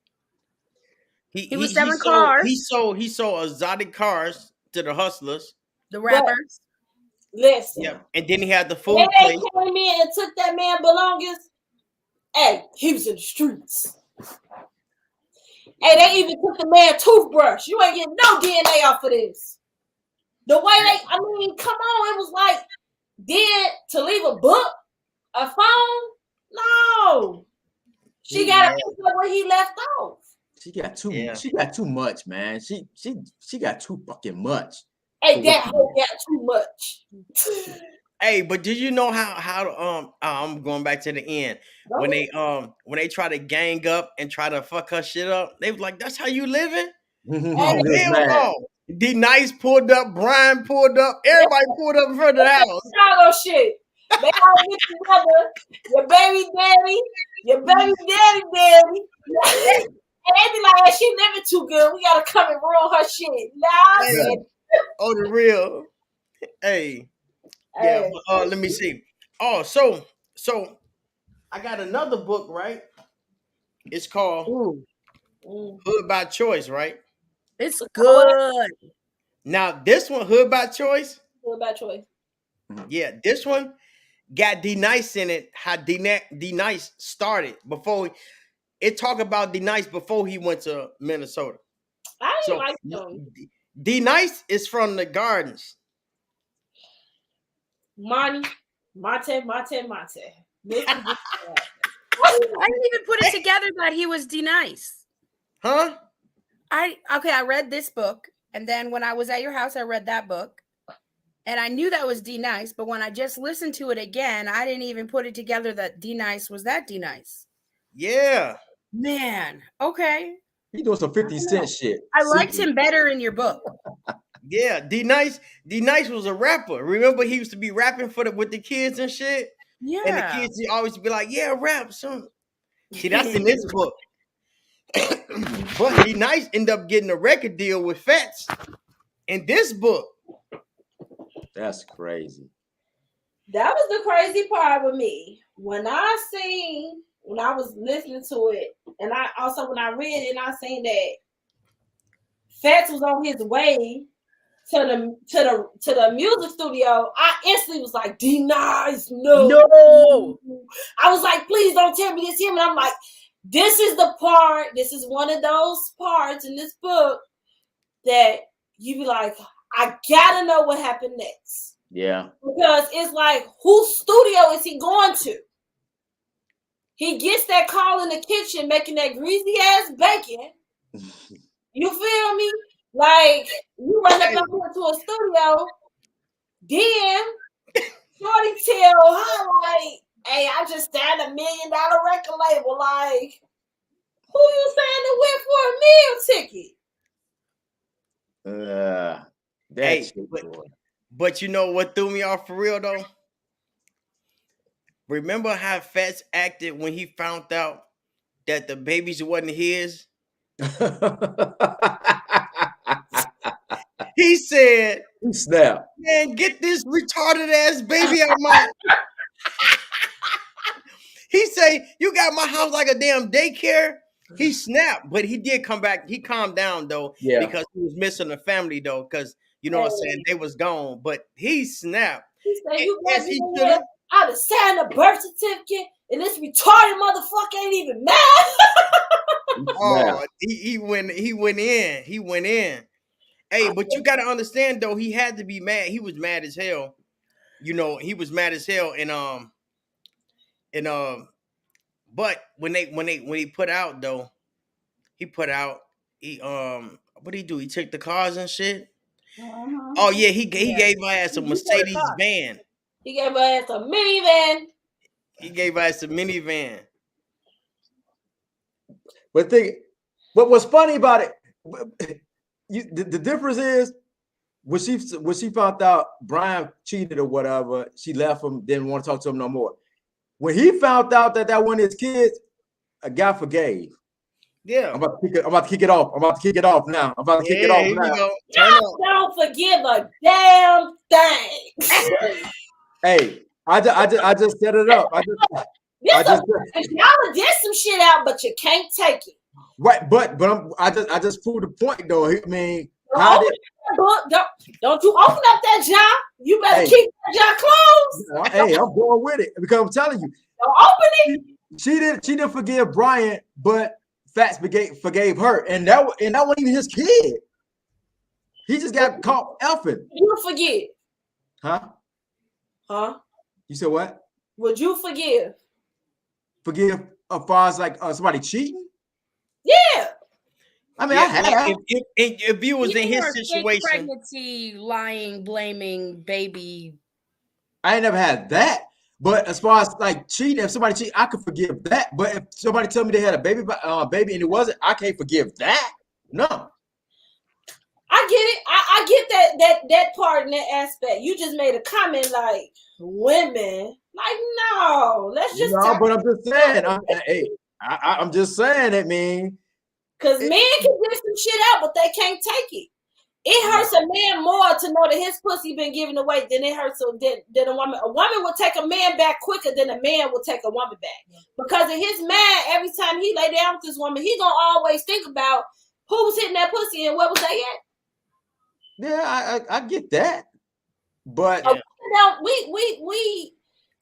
He was selling cars. He sold exotic cars to the hustlers, the rappers. Listen. Yeah, and then he had the food When they place. came in and took that man belongings, hey, he was in the streets. Hey, they even took the man toothbrush. You ain't getting no DNA off of this. The way I mean, come on, it was like, to leave a book, a phone? No. She got to pick up where he left off. She got too much, man. She got too fucking much. Hey, that hoe got too much. Hey, but did you know how I'm going back to the end when they try to gang up and try to fuck her shit up? They was like, "That's how you living?" Oh, hell no. D Nice pulled up, Brian pulled up, everybody pulled up in front of the house. Chicago shit. They all get together. Your baby daddy. And they be like, hey, she living too good. We gotta come and ruin her shit. Nah. Oh, the real. Hey. Yeah, let me see. Oh, so I got another book, right? It's called Hood by Choice, right? It's good. Now, this one, Hood by Choice. Hood by Choice. Yeah, this one got D Nice in it. How D Nice started before it talk about D Nice before he went to Minnesota. I didn't like them. D Nice is from the Gardens. Mate. I didn't even put it together that he was D Nice. Huh? I read this book, and then when I was at your house, I read that book, and I knew that was D Nice. But when I just listened to it again, I didn't even put it together that D Nice was that D Nice. Yeah, man. Okay, he doing some 50 Cent shit. I liked him better in your book. Yeah, D Nice was a rapper. Remember, he used to be rapping with the kids and shit. Yeah, and the kids always be like, "Yeah, rap, son." See, that's in this book. But D Nice ended up getting a record deal with Fats in this book. That's crazy. That was the crazy part with me. When I was listening to it, and I also when I read it, and I seen that Fats was on his way to the music studio, I instantly was like, D Nice, no. I was like, please don't tell me this him. And I'm like, this is one of those parts in this book that you be like, I gotta know what happened next. Yeah. Because it's like, whose studio is he going to? He gets that call in the kitchen making that greasy ass bacon. You feel me? Like, you run up into a studio, then Shorty tell her, like, hey, I just signed $1 million record label. Like, who you signing with for a meal ticket? But you know what threw me off for real, though? Remember how Fats acted when he found out that the babies wasn't his? He said, "Snap, man, get this retarded ass baby out my." He say, "You got my house like a damn daycare." He snapped, but he did come back. He calmed down though, because he was missing the family though, because you know what I'm saying, they was gone. But he snapped. He said, "You got me here. I'd have signed a birth certificate, and this retarded motherfucker ain't even mad." Oh, he went in. Hey, but you gotta understand though, he had to be mad. He was mad as hell. You know, he was mad as hell. But when he put out though, what did he do? He took the cars and shit. Oh yeah, he gave my ass a Mercedes van. He gave her ass a minivan. He gave us a minivan. But what's funny about it, the difference is when she found out Brian cheated or whatever, she left him, didn't want to talk to him no more. When he found out that wasn't his kids, a guy forgave. Yeah. I'm about to kick it off. I'm about to kick it off now. Don't forgive a damn thing. Hey, I just set it up. Y'all did some shit out, but you can't take it. Right, but I just proved the point though. I mean, don't you open up that jar. You better keep that jar closed. Hey, I'm going with it because I'm telling you. Don't open it. She didn't forgive Brian, but Fats forgave her, and that wasn't even his kid. He just got caught effing. You forgive? Huh? You said what? Would you forgive? Forgive as far as like somebody cheating? Yeah. I mean, if you was in his situation, pregnancy, lying, blaming, baby. I ain't never had that. But as far as like cheating, if somebody cheat, I could forgive that. But if somebody tell me they had a baby and it wasn't, I can't forgive that. No. I get it. I get that part in that aspect. You just made a comment like women. Like, no, let's just but I'm just saying. I'm just saying it, man. Because men can get some shit out, but they can't take it. It hurts a man more to know that his pussy been given away than it hurts than a woman. A woman will take a man back quicker than a man will take a woman back. Because in his mind, every time he lay down with this woman, he gonna always think about who was hitting that pussy and where was they at. Yeah, I get that. But we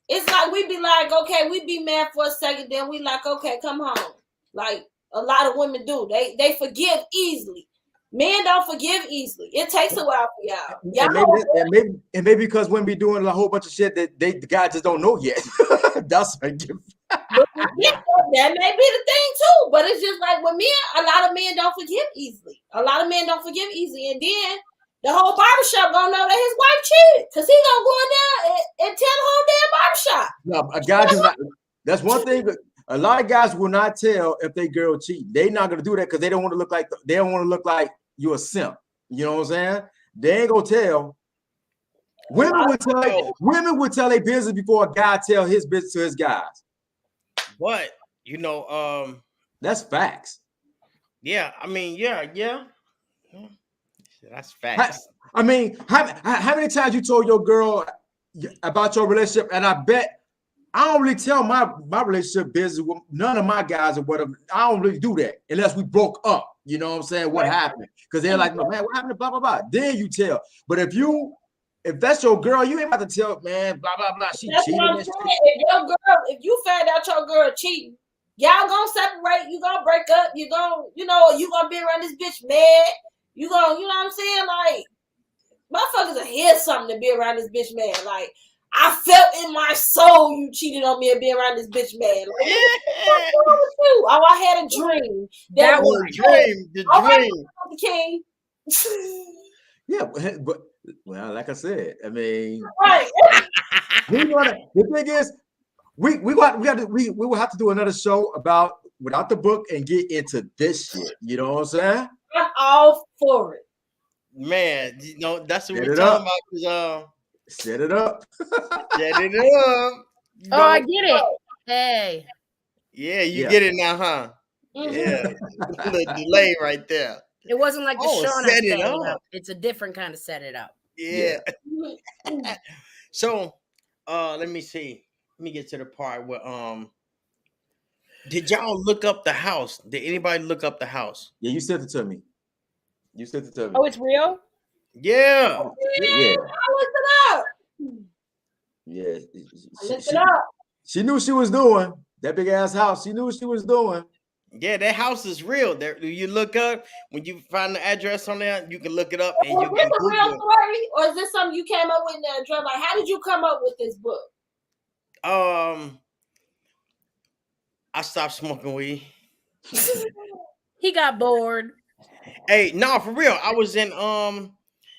it's like we be like, okay, we be mad for a second, then we like, okay, come home. Like a lot of women do. They forgive easily. Men don't forgive easily. It takes a while for y'all. And maybe because women be doing a whole bunch of shit that the guys just don't know yet. That's forgive. That may be the thing too. But it's just like with men, a lot of men don't forgive easily. And then the whole barbershop gonna know that his wife cheated. Because he gonna go in there and tell the whole damn barbershop. No, a guy does not. That's one thing. A lot of guys will not tell if they girl cheat. They're not gonna do that because they don't want to look like you a simp. You know what I'm saying? They ain't gonna tell. Women would tell their business before a guy tell his business to his guys. What? That's facts. Yeah, I mean, yeah. That's facts. I mean, how many times you told your girl about your relationship? And I bet I don't really tell my relationship business with none of my guys or whatever. I don't really do that unless we broke up. You know what I'm saying? What happened? Because they're like, no, man, what happened? Blah, blah, blah. Then you tell. But if that's your girl, you ain't about to tell, man, blah, blah, blah. She cheated. If you find out your girl cheating, y'all gonna separate, you gonna break up, you gonna be around this bitch mad. You gonna, you know what I'm saying? Like, motherfuckers will hear something to be around this bitch mad. Like, I felt in my soul you cheated on me and be around this bitch mad. Like, what's wrong with you? Oh, I had a dream. That was a dream. The king. Yeah, but well, like I said, I mean, right. The thing is, we will have to do another show without the book and get into this shit. You know what I'm saying? I'm all for it. Man, that's what we're talking about. Set it up. Set it up. Oh, I get it. Hey. Yeah, you get it now, huh? Mm-hmm. Yeah. A little delay right there. It wasn't like the Shauna set it up. It's a different kind of set it up. Yeah. So, let me see. Let me get to the part where did y'all look up the house? Did anybody look up the house? Yeah, you sent it to me. Oh, it's real? Yeah. I looked it up. Yeah. I looked it up. She knew she was doing that big ass house. She knew what she was doing. Yeah, that house is real. There, you look up when you find the address on there, you can look it up. And is this a real story, or is this something you came up with in the address? Like, how did you come up with this book? I stopped smoking weed. He got bored. Hey, no, for real. I was in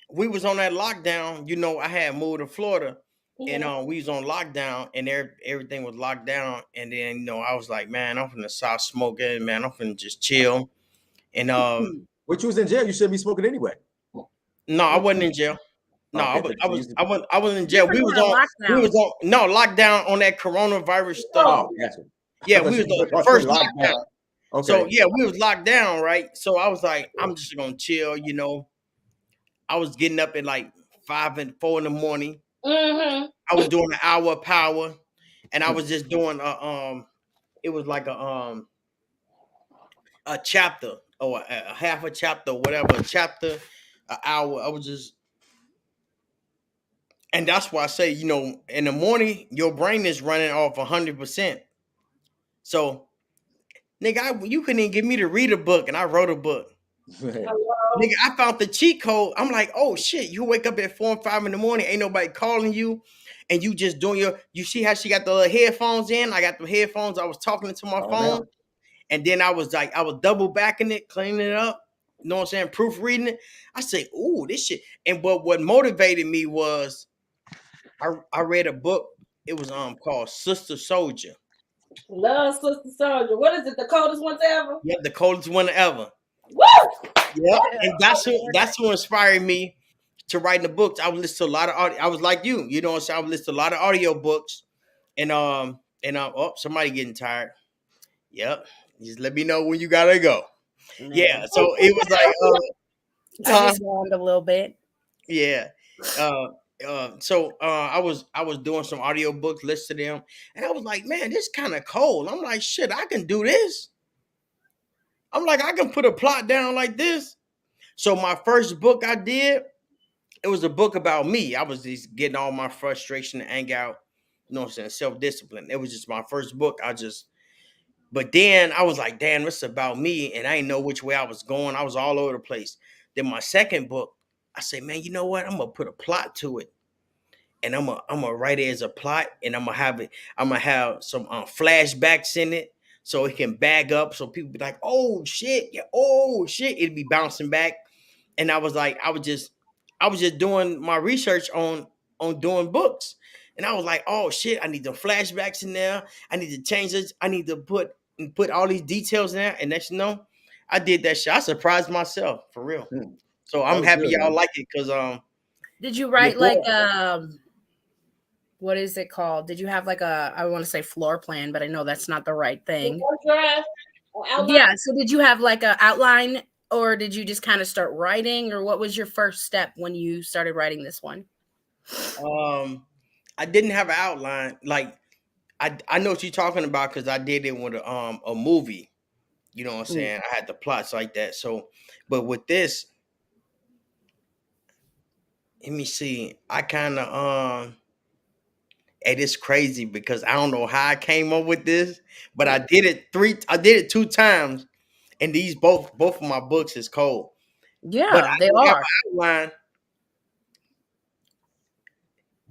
we was on that lockdown. I had moved to Florida, and we was on lockdown, and everything was locked down. And then I was like, man, I'm finna stop smoking, man. I'm finna just chill. And Which you was in jail, you shouldn't be smoking anyway. no, I wasn't in jail. No, Okay, I was in jail. We was on lockdown on that coronavirus stuff. Oh, gotcha. Yeah, we was on the first lockdown. Okay. So yeah, we was locked down, right? So I was like, I'm just gonna chill, I was getting up at like 5 and 4 in the morning. I was doing an hour of power, and I was just doing it was like a chapter or a half a chapter, whatever, a chapter, an hour. I was just, and that's why I say, in the morning your brain is running off 100%. So, nigga, you couldn't even get me to read a book, and I wrote a book. Nigga, I found the cheat code. I'm like, oh shit, you wake up at 4 and 5 in the morning, ain't nobody calling you, and you just doing you see how she got the little headphones in? I got the headphones, I was talking into my phone, and then I was double backing it, cleaning it up, you know what I'm saying, proofreading it. I say, ooh, this shit. And what motivated me was I read a book, it was called Sister Soldier. Love Sister Soldier. What is it? The coldest ones ever? Yep, the coldest one ever. Woo! Yeah, and that's who inspired me to write the books. I would listen to a lot of audio. I was like you know what I'm saying? I would listen to a lot of audio books, and oh, somebody getting tired. Yep, just let me know when you gotta go. Yeah, so it was like I just yawned a little bit. Yeah. So I was doing some audio books, listening to them, and I was like, man, this kind of cold. I'm like, shit, I can do this. I'm like, I can put a plot down like this. So my first book I did, it was a book about me. I was just getting all my frustration and anger out, you know what I'm saying, self-discipline. It was just my first book. But then I was like, damn, this is about me, and I didn't know which way I was going. I was all over the place. Then my second book, I say, man, you know what? I'm gonna put a plot to it, and I'm gonna write it as a plot, and I'm gonna have some flashbacks in it, so it can bag up, so people be like, oh shit, yeah, oh shit, it'd be bouncing back. And I was like, I was just doing my research on doing books, and I was like, oh shit, I need the flashbacks in there. I need to change this. I need to put all these details in there, and next I did that shit. I surprised myself for real. So I'm happy y'all like it because Did you write like what is it called? Did you have like I want to say floor plan, but I know that's not the right thing. Yeah. So did you have like an outline, or did you just kind of start writing, or what was your first step when you started writing this one? I didn't have an outline. Like I know what you're talking about because I did it with a movie. You know what I'm saying? I had the plots like that. So, but with this, let me see. I kind of it's crazy because I don't know how I came up with this, but I did it 2 times, and these both of my books is cold. Yeah, but I they are. Outline,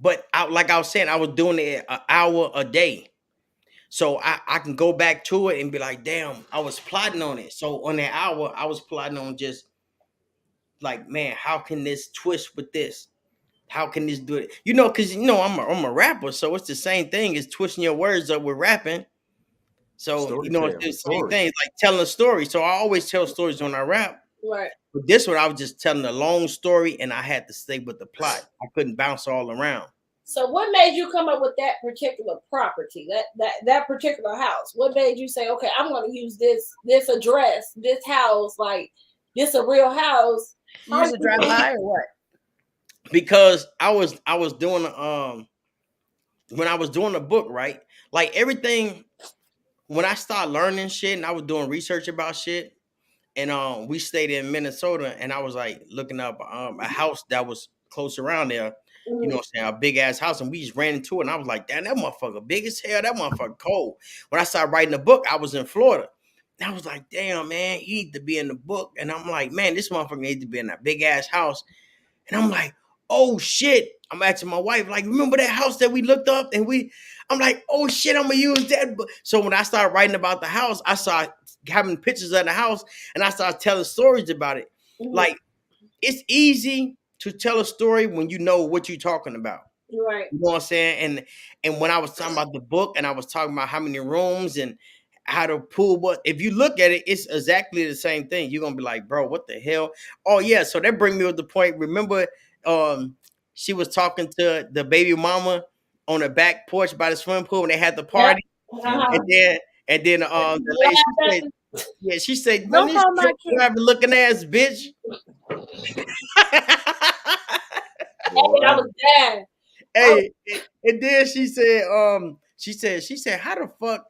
but like I was saying, I was doing it an hour a day, so I can go back to it and be like, damn, I was plotting on it. So on that hour, I was plotting on just like, man, how can this twist with this? How can this do it? Because I'm a rapper, so it's the same thing as twisting your words up with rapping. So it's the same thing, like telling a story. So I always tell stories when I rap. Right. But this one, I was just telling a long story, and I had to stay with the plot. I couldn't bounce all around. So what made you come up with that particular property, that particular house? What made you say, okay, I'm going to use this address, this house, like this a real house? Use a drive-by or what? Because I was doing when I was doing the book, right? Like everything, when I started learning shit and I was doing research about shit, and we stayed in Minnesota, and I was like looking up a house that was close around there, you know what I'm saying, a big ass house, and we just ran into it, and I was like, damn, that motherfucker big as hell, that motherfucker cold. When I started writing the book, I was in Florida. And I was like, damn, man, he need to be in the book. And I'm like, man, this motherfucker needs to be in that big ass house. And I'm like, oh shit. I'm asking my wife, like, remember that house that we looked up? And I'm like, oh shit, I'm gonna use that. So when I started writing about the house, I started having pictures of the house, and I started telling stories about it. Like, it's easy to tell a story when you know what you're talking about. Right. You know what I'm saying? And when I was talking about the book and I was talking about how many rooms and how the pool was, if you look at it, it's exactly the same thing. You're gonna be like, bro, what the hell? Oh yeah, so that brings me to the point. Remember, she was talking to the baby mama on the back porch by the swimming pool when they had the party, Uh-huh. and then the lady, she said, yeah, she said, man, Don't this call my truck kid. driving looking ass bitch. Hey, I was bad. Hey, and then she said, how the fuck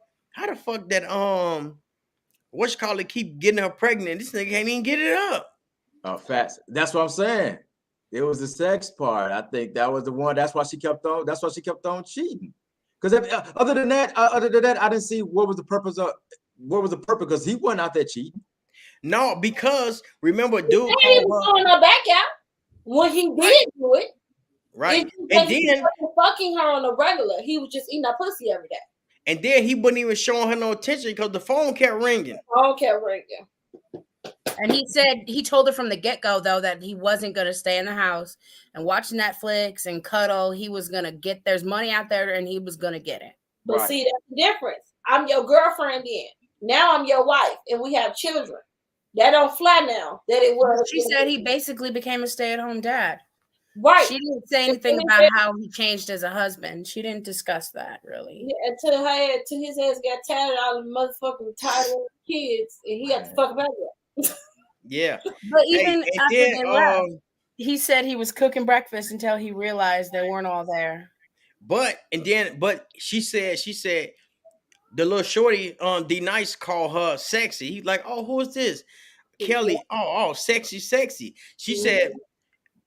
that what you call it keep getting her pregnant? This nigga can't even get it up. Facts. That's what I'm saying. It was the sex part. I think that was the one. That's why she kept on. That's why she kept on cheating. Because other than that, I didn't see what was the purpose of. What was the purpose? Because he wasn't out there cheating. No, because remember, dude He called was her, throwing her back out when he did do it. right, And he wasn't fucking her on a regular. He was just eating that pussy every day. and then he wasn't even showing her no attention because the phone kept ringing. Okay, ringing. And he said he told her from the get-go though that he wasn't gonna stay in the house and watch Netflix and cuddle. He was gonna get there's money out there and he was gonna get it. But see, that's the difference. I'm your girlfriend then. Now I'm your wife and we have children. That don't fly now. That it was. She said he basically became a stay-at-home dad. Right. She didn't say anything about how he changed as a husband. She didn't discuss that really. Yeah, until his ass got tired of all the motherfucking tired of kids and he had to fuck about that. Yeah. But even Hey, after then, they left, he said he was cooking breakfast until he realized they weren't all there. But she said the little shorty D Nice called her sexy. He's like, oh, who is this? Kelly. Oh, sexy. She said,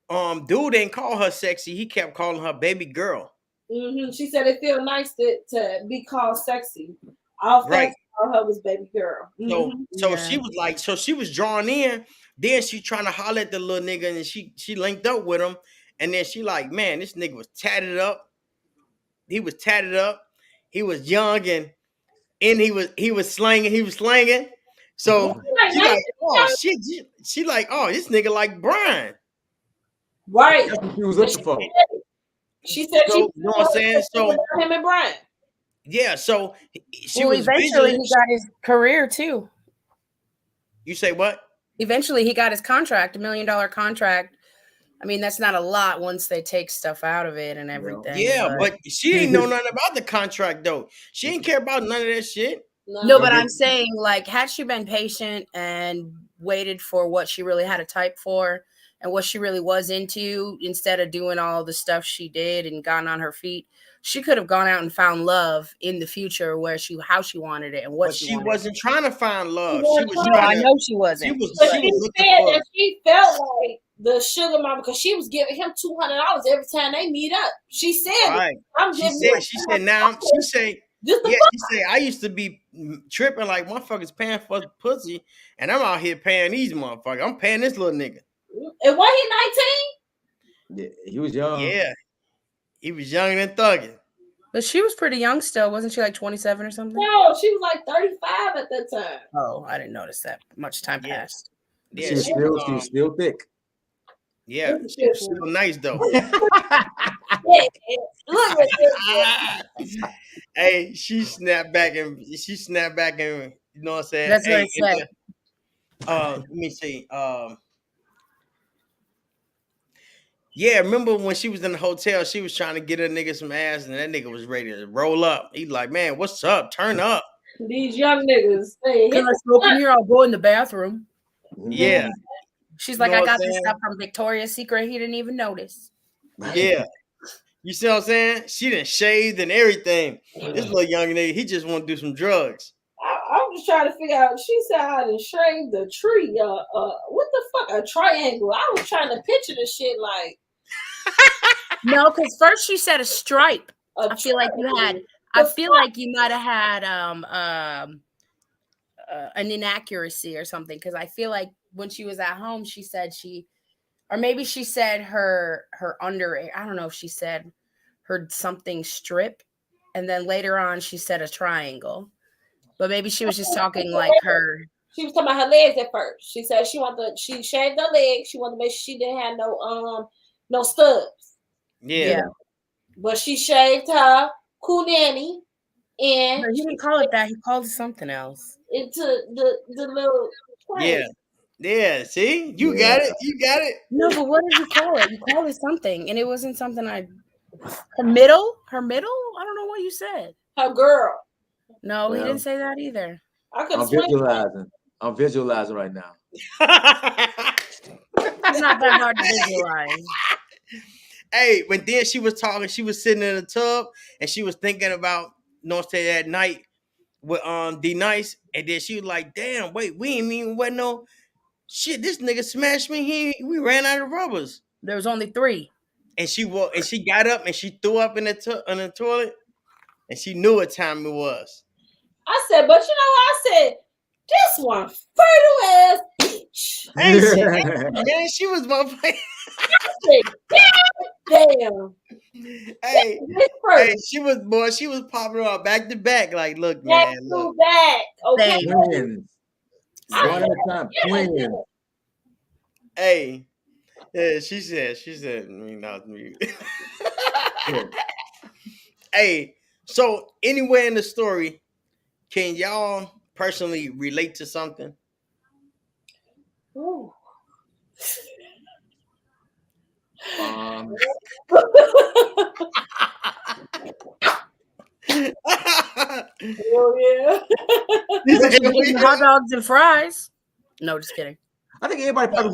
dude didn't call her sexy. He kept calling her baby girl. Mm-hmm. She said it feel nice to be called sexy. All right. Called her was baby girl. Mm-hmm. So she was like, so she was drawn in. Then she trying to holler at the little nigga, and she linked up with him. And then she like, man, this nigga was tatted up. He was tatted up. He was young and he was slanging. So she like, oh shit. She like, oh, this nigga like Brian. Right. That's what she was looking for. She said so, you know what I'm saying? So him and Brian. Yeah, so she well, was eventually he got his career too. You say what? Eventually he got his contract, $1 million contract. I mean, that's not a lot once they take stuff out of it and everything. Yeah, but she ain't know nothing about the contract though. She ain't care about none of that shit. No, but I'm saying, like, had she been patient and waited for what she really had a type for and what she really was into, instead of doing all the stuff she did and gotten on her feet, she could have gone out and found love in the future where how she wanted it and what she wanted. Wasn't trying to find love. I know she wasn't. She said that she felt like the sugar mama because she was giving him $200 every time they meet up. She said, right. She said I used to be tripping like motherfuckers paying for pussy, and I'm out here paying these motherfuckers. I'm paying this little nigga. And was he 19? Yeah, he was young. Yeah, he was young and thugging. But she was pretty young still, wasn't she? Like 27 or something? No, she was like 35 at that time. Oh, I didn't notice that much time passed. Yeah, she was still thick. Yeah, she was still nice though. Look at this. Hey, she snapped back and you know what I'm saying? That's what I said. Let me see. Yeah, remember when she was in the hotel, she was trying to get her nigga some ass, and that nigga was ready to roll up. He's like, man, what's up? Turn up. These young niggas. Can I smoke in here? I'll go in the bathroom. Yeah. She's like, I got this stuff from Victoria's Secret. He didn't even notice. Yeah. You see what I'm saying? She done shaved and everything. This little young nigga, he just want to do some drugs. I'm just trying to figure out. She said I done shaved the tree. What the fuck? A triangle. I was trying to picture the shit like. No, because first she said a stripe. I feel like you might have had an inaccuracy or something. Because I feel like when she was at home, she said or maybe she said her under. I don't know if she said her something strip, and then later on she said a triangle. But maybe she was just talking like her. She was talking about her legs at first. She said she shaved her legs. She wanted to make sure she didn't have no stubs. Yeah. But she shaved her kunani and No, he didn't call it that. He called it something else. into the little place. Yeah. See, you got it. You got it. No, but what did you call it? You called it something, and it wasn't something I. Her middle. I don't know what you said. Her girl. No, he didn't say that either. I could I'm visualizing. I'm visualizing right now. It's not that hard to visualize. Hey, when then she was talking, she was sitting in the tub and she was thinking about that night with D Nice, and then she was like, "Damn, wait, we ain't even wet no shit. This nigga smashed me. We ran out of rubbers." There was only 3. And she got up and she threw up in the toilet, and she knew what time it was. I said, but you know what I said? This one fertile ass bitch. Man, she was motherfucking. Damn. Hey, she was popping up back to back. Like, look, back man, to look. back. Okay. Twins. One at a time. Twins. Hey, yeah, she said, not me. Hey, so anywhere in the story, can y'all personally relate to something? Ooh. Hell yeah. Hot dogs and fries. No, just kidding. I think everybody probably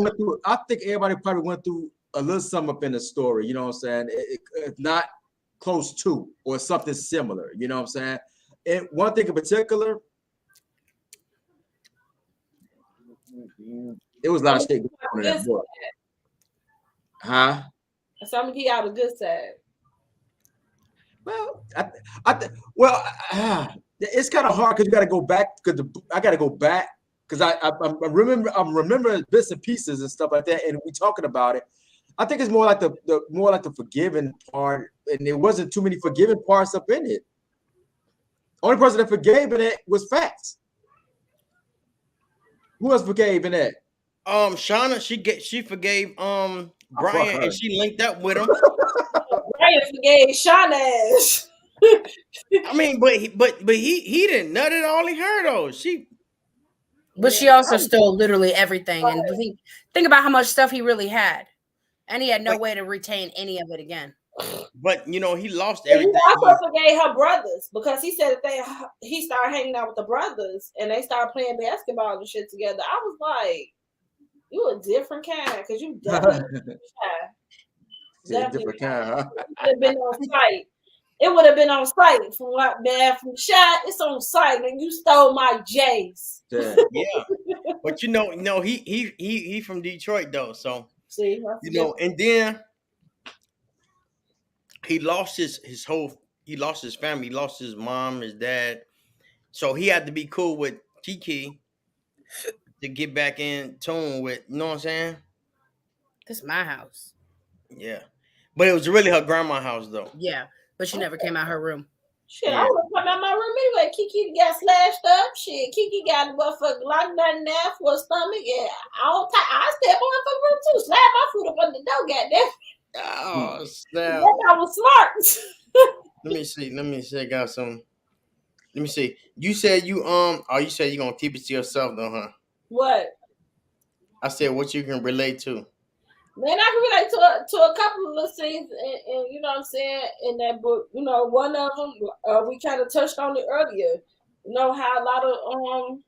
went through a little something up in the story. You know what I'm saying? If not close to or something similar. You know what I'm saying? And one thing in particular, it was a lot of shit going on in that book. Huh? So I'm gonna get out a good side. Well, it's kind of hard because you got to go back because I got to go back because I'm remembering bits and pieces and stuff like that, and we talking about it. I think it's more like the forgiving part, and there wasn't too many forgiving parts up in it. Only person that forgave in it was Fats. Who else forgave in that? Shauna, she forgave Brian, and she linked up with him. Brian forgave Shauna. I mean, but he didn't nut it all in her though. But she also stole literally everything, and think about how much stuff he really had, and he had no way to retain any of it again. But you know, he lost everything. He also forgave her brothers because he said that he started hanging out with the brothers and they started playing basketball and shit together. I was like, you a different kind because you definitely Different kind, huh? It would have been on site. It would have been on site from what man from shot. It's on site, and you stole my J's. Yeah. But you know, he from Detroit though, so see, you know, and then he lost his family, he lost his mom, his dad, so he had to be cool with Kiki to get back in tune with, you know what I'm saying? This is my house. Yeah, but it was really her grandma's house though. Yeah, but she never came out her room. Shit, I would have come out my room anyway. Kiki got slashed up. Shit, Kiki got a motherfucking locked nothing there for a stomach. Yeah, I step on her room too. Slap my foot up under the door, goddamn. Oh snap! I was smart. Let me see. I got some. Let me see. You said you said you're gonna keep it to yourself though, huh? What? I said what you can relate to. Man, I can relate to a couple of the scenes, and you know what I'm saying, in that book. You know, one of them we kind of touched on it earlier. You know how a lot of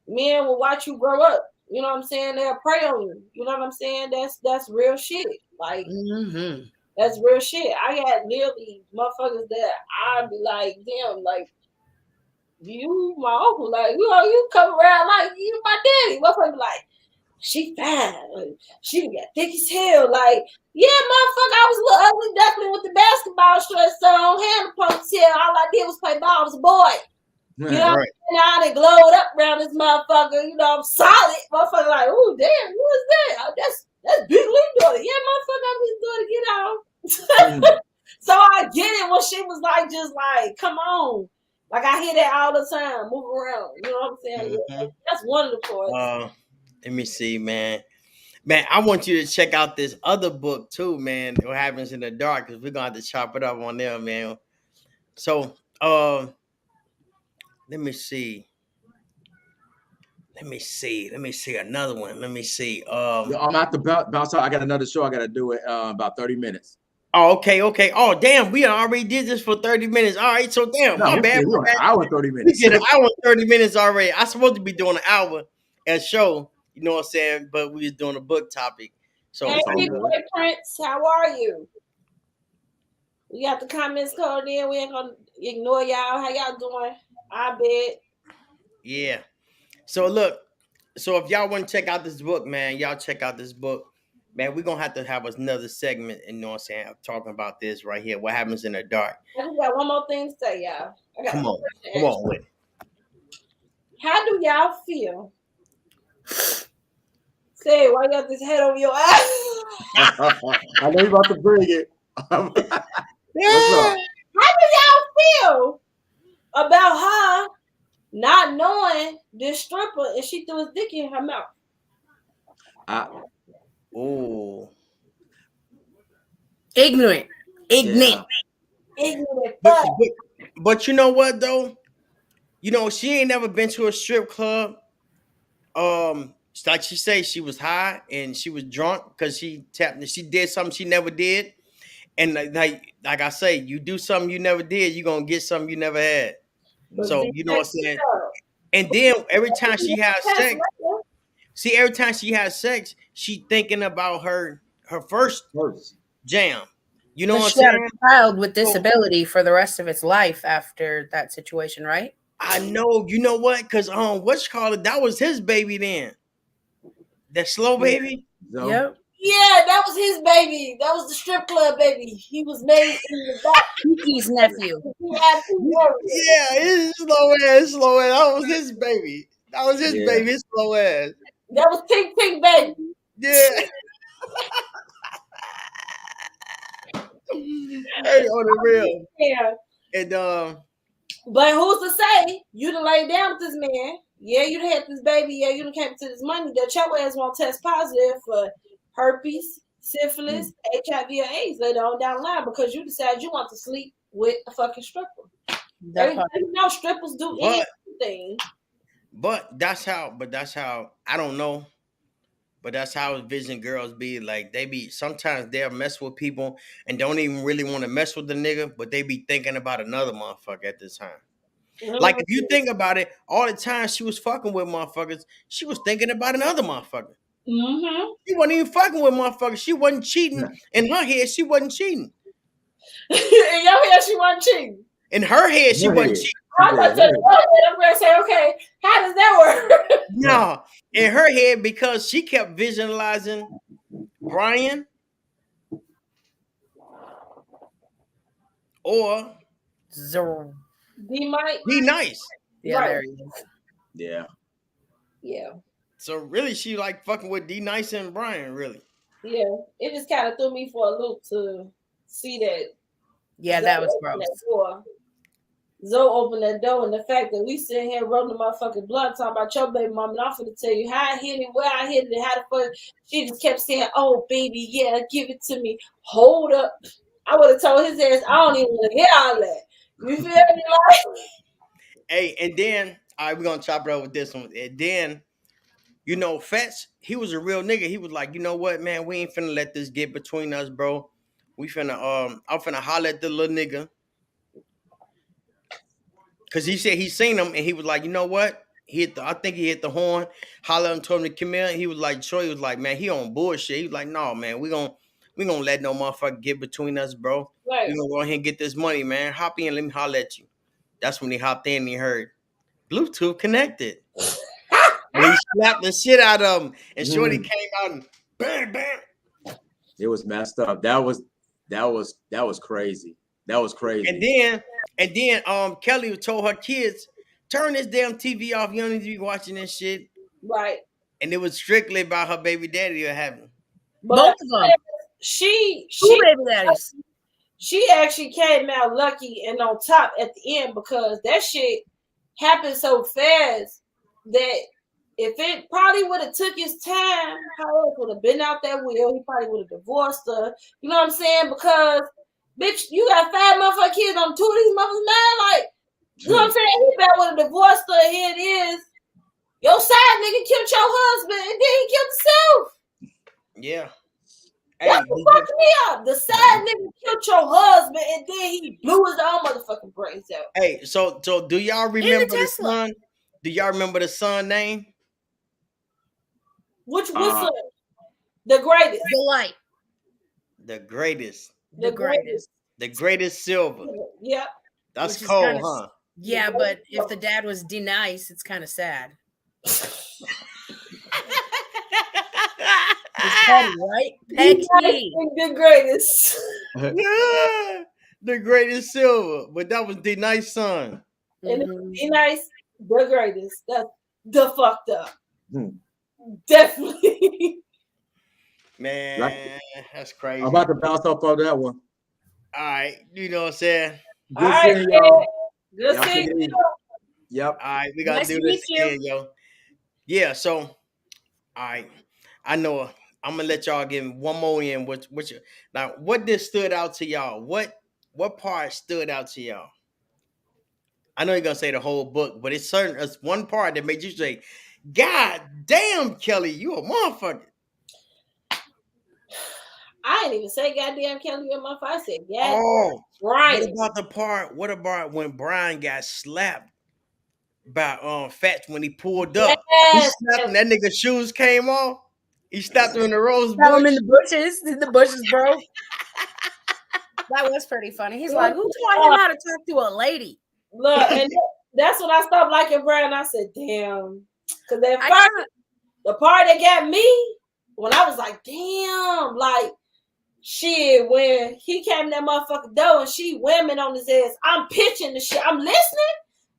men will watch you grow up. You know what I'm saying? They'll prey on you. You know what I'm saying? That's real shit. Like that's real shit. I had nearly motherfuckers that I'd be like, damn, like you my uncle, like you come around like you my daddy. Motherfucker be like, she fine. She got thick as hell. Like, yeah, motherfucker, I was a little ugly duckling with the basketball shorts on, had a ponytail. All I did was play ball. I was a boy. You know, right. And I done glowed up around this motherfucker. You know, I'm solid. Motherfucker, like, ooh, damn, who is that? That's Big Lee daughter. Yeah, motherfucker, I'm his daughter. Get out. So I get it when she was like, just like, come on. Like, I hear that all the time. Move around. You know what I'm saying? That's one of the parts. Let me see, man. Man, I want you to check out this other book too, man. What happens in the dark? Because we're gonna have to chop it up on there, man. So, let me see. Let me see another one. Let me see. Yo, I'm at the bounce out. I got another show. I got to do it about 30 minutes. Oh, okay. Oh, damn. We already did this for 30 minutes. All right. So, damn. No, My bad. we're an hour and 30 We minutes. did an hour and 30 minutes already. I supposed to be doing an hour a show. You know what I'm saying? But we was doing a book topic. So, hey, Prince, how are you? We got the comments called in. We ain't gonna ignore y'all. How y'all doing? I bet. yeah. So, look. So, if y'all want to check out this book, man, y'all check out this book. Man, we're going to have another segment, you know what I'm saying, talking about this right here. What happens in the dark. I just got one more thing to say, y'all. Come on with it. How do y'all feel? Say, why you got this head over your eyes? I know you're about to bring it. What's up? How do y'all feel about her not knowing this stripper and she threw his dick in her mouth? Oh. Ignorant. Ignorant. But you know what though? You know, she ain't never been to a strip club. Like she said, she was high and she was drunk because she did something she never did. And like I say, you do something you never did, you're gonna get something you never had. So you know what I'm saying? And then every time she has sex, she thinking about her first jam. You know what I'm saying? A child with disability for the rest of its life after that situation, right? I know. You know what? Because that was his baby then. That slow baby. So, yep. Yeah, that was his baby. That was the strip club baby. He was made in the back. Kiki's nephew. Yeah, his slow ass. That was his baby. Baby. His slow ass. That was Tink Tink baby. Yeah. Hey, on the real. Yeah. And but who's to say you done laid down with this man? Yeah, you done had this baby. Yeah, you done came to this money. That your ass won't test positive for herpes, syphilis, HIV, or AIDS later on down the line because you decided you want to sleep with a fucking stripper. You know, strippers do anything. But that's how. I don't know. But that's how Vision girls be. Like sometimes they'll mess with people and don't even really want to mess with the nigga, but they be thinking about another motherfucker at the time. Mm-hmm. Like if you think about it, all the time she was fucking with motherfuckers, she was thinking about another motherfucker. Mm-hmm. She wasn't even fucking with motherfuckers. She wasn't cheating. In her head, she wasn't cheating. In your head, she wasn't cheating. In her head, she wasn't cheating. I'm going to say, okay, how does that work? No, in her head, because she kept visualizing Brian or D Nice. Yeah, right. There he is. Yeah. Yeah. So really, she like fucking with D Nice and Brian, really. Yeah, it just kind of threw me for a loop to see that. Yeah, that was gross. Zoe opened that door, and the fact that we sitting here rolling the motherfucking blood talking about your baby mama, and I'm finna tell you how I hit it, where I hit it, and how the fuck she just kept saying, "Oh baby, yeah, give it to me." Hold up, I would have told his ass, I don't even want to hear all that. You feel me? Like, hey, and then all right, we're gonna chop it up with this one, and then you know, Fetch, he was a real nigga. He was like, you know what, man, we ain't finna let this get between us, bro. We finna I'm finna holler at the little nigga. Cause he said he seen him and he was like, you know what? I think he hit the horn, holler at him, told him to come in. He was like, Troy was like, man, he on bullshit. He was like, no, man, we gonna let no motherfucker get between us, bro. Right. We gonna go ahead and get this money, man. Hop in, let me holler at you. That's when he hopped in and he heard Bluetooth connected. And he slapped the shit out of him. And Shorty came out and bam, bam. It was messed up. That was crazy. That was crazy. And then Kelly told her kids, turn this damn TV off. You don't need to be watching this shit. Right. And it was strictly about her baby daddy or having. Both of them. She baby daddies. She actually came out lucky and on top at the end because that shit happened so fast that if it probably would have took his time, how else would have been out that will? He probably would have divorced her. You know what I'm saying? Because, bitch, you got 5 motherfucking kids on 2 of these mothers now. Like, you know what I'm saying? He better would have divorced her. Here it is. Your side nigga killed your husband and then he killed himself. Yeah. That's what fucked me up. The side nigga killed your husband and then he blew his own motherfucking brains out. Hey, so do y'all remember the son? Do y'all remember the son name? Which son? The greatest. The light. The greatest. The greatest. The greatest Silver. Yep. That's cold, huh? Yeah, but if the dad was D-Nice, it's kind of sad. It's petty, right? Petty. The greatest. Yeah, the greatest Silver, but that was the nice son. And D-Nice, the greatest. That's the fucked up. Definitely. Man, that's crazy. I'm about to bounce off of that one. All right, you know what I'm saying? Good seeing y'all. Good seeing you. Yep. All right, we gotta do this again, yo. Yeah, so all right. I know I'm gonna let y'all give one more in. Now, what this stood out to y'all? What part stood out to y'all? I know you're gonna say the whole book, but it's one part that made you say, God damn, Kelly, you a motherfucker. I didn't even say goddamn Kelly, you a motherfucker. I said, yeah. Oh, Brian. What about when Brian got slapped by Fats when he pulled up? Yes. He slapped and that nigga shoes came off. He slapped him in the rose bush. Him in the bushes. In the bushes, bro. That was pretty funny. He's like, who taught him how to talk to a lady? Look, and that's when I stopped liking Brian. I said, damn. Because the part that got me, when I was like, damn, like, shit, when he came in that motherfucking door and she women on his ass, I'm pitching the shit. I'm listening,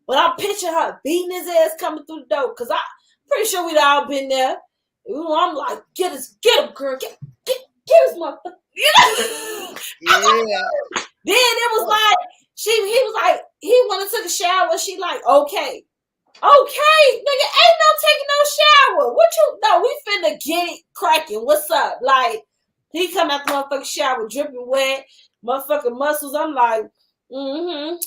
but I'm pitching her beating his ass coming through the door. Because I'm pretty sure we'd all been there. I'm like, get him, girl. Get his motherfucker. Yeah. Then it was like, he was like, he wanted to take a shower. She like, okay, nigga, ain't no taking no shower. We finna get it cracking. What's up? Like, he come out the motherfucking shower, dripping wet, motherfucking muscles. I'm like,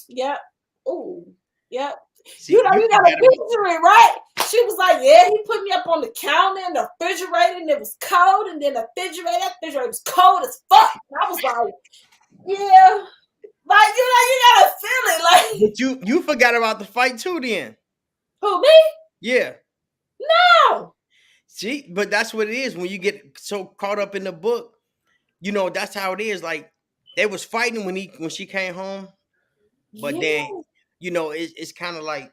yep, ooh, yep. See, you got a picture it, right? She was like, yeah, he put me up on the counter in the refrigerator and it was cold, and then the refrigerator was cold as fuck. And I was like, yeah. Like, you gotta feel it. Like, but you forgot about the fight too then. Who, me? Yeah. No. See, but that's what it is when you get so caught up in the book. You know, that's how it is. Like, they was fighting when she came home. But then, you know, it's kind of like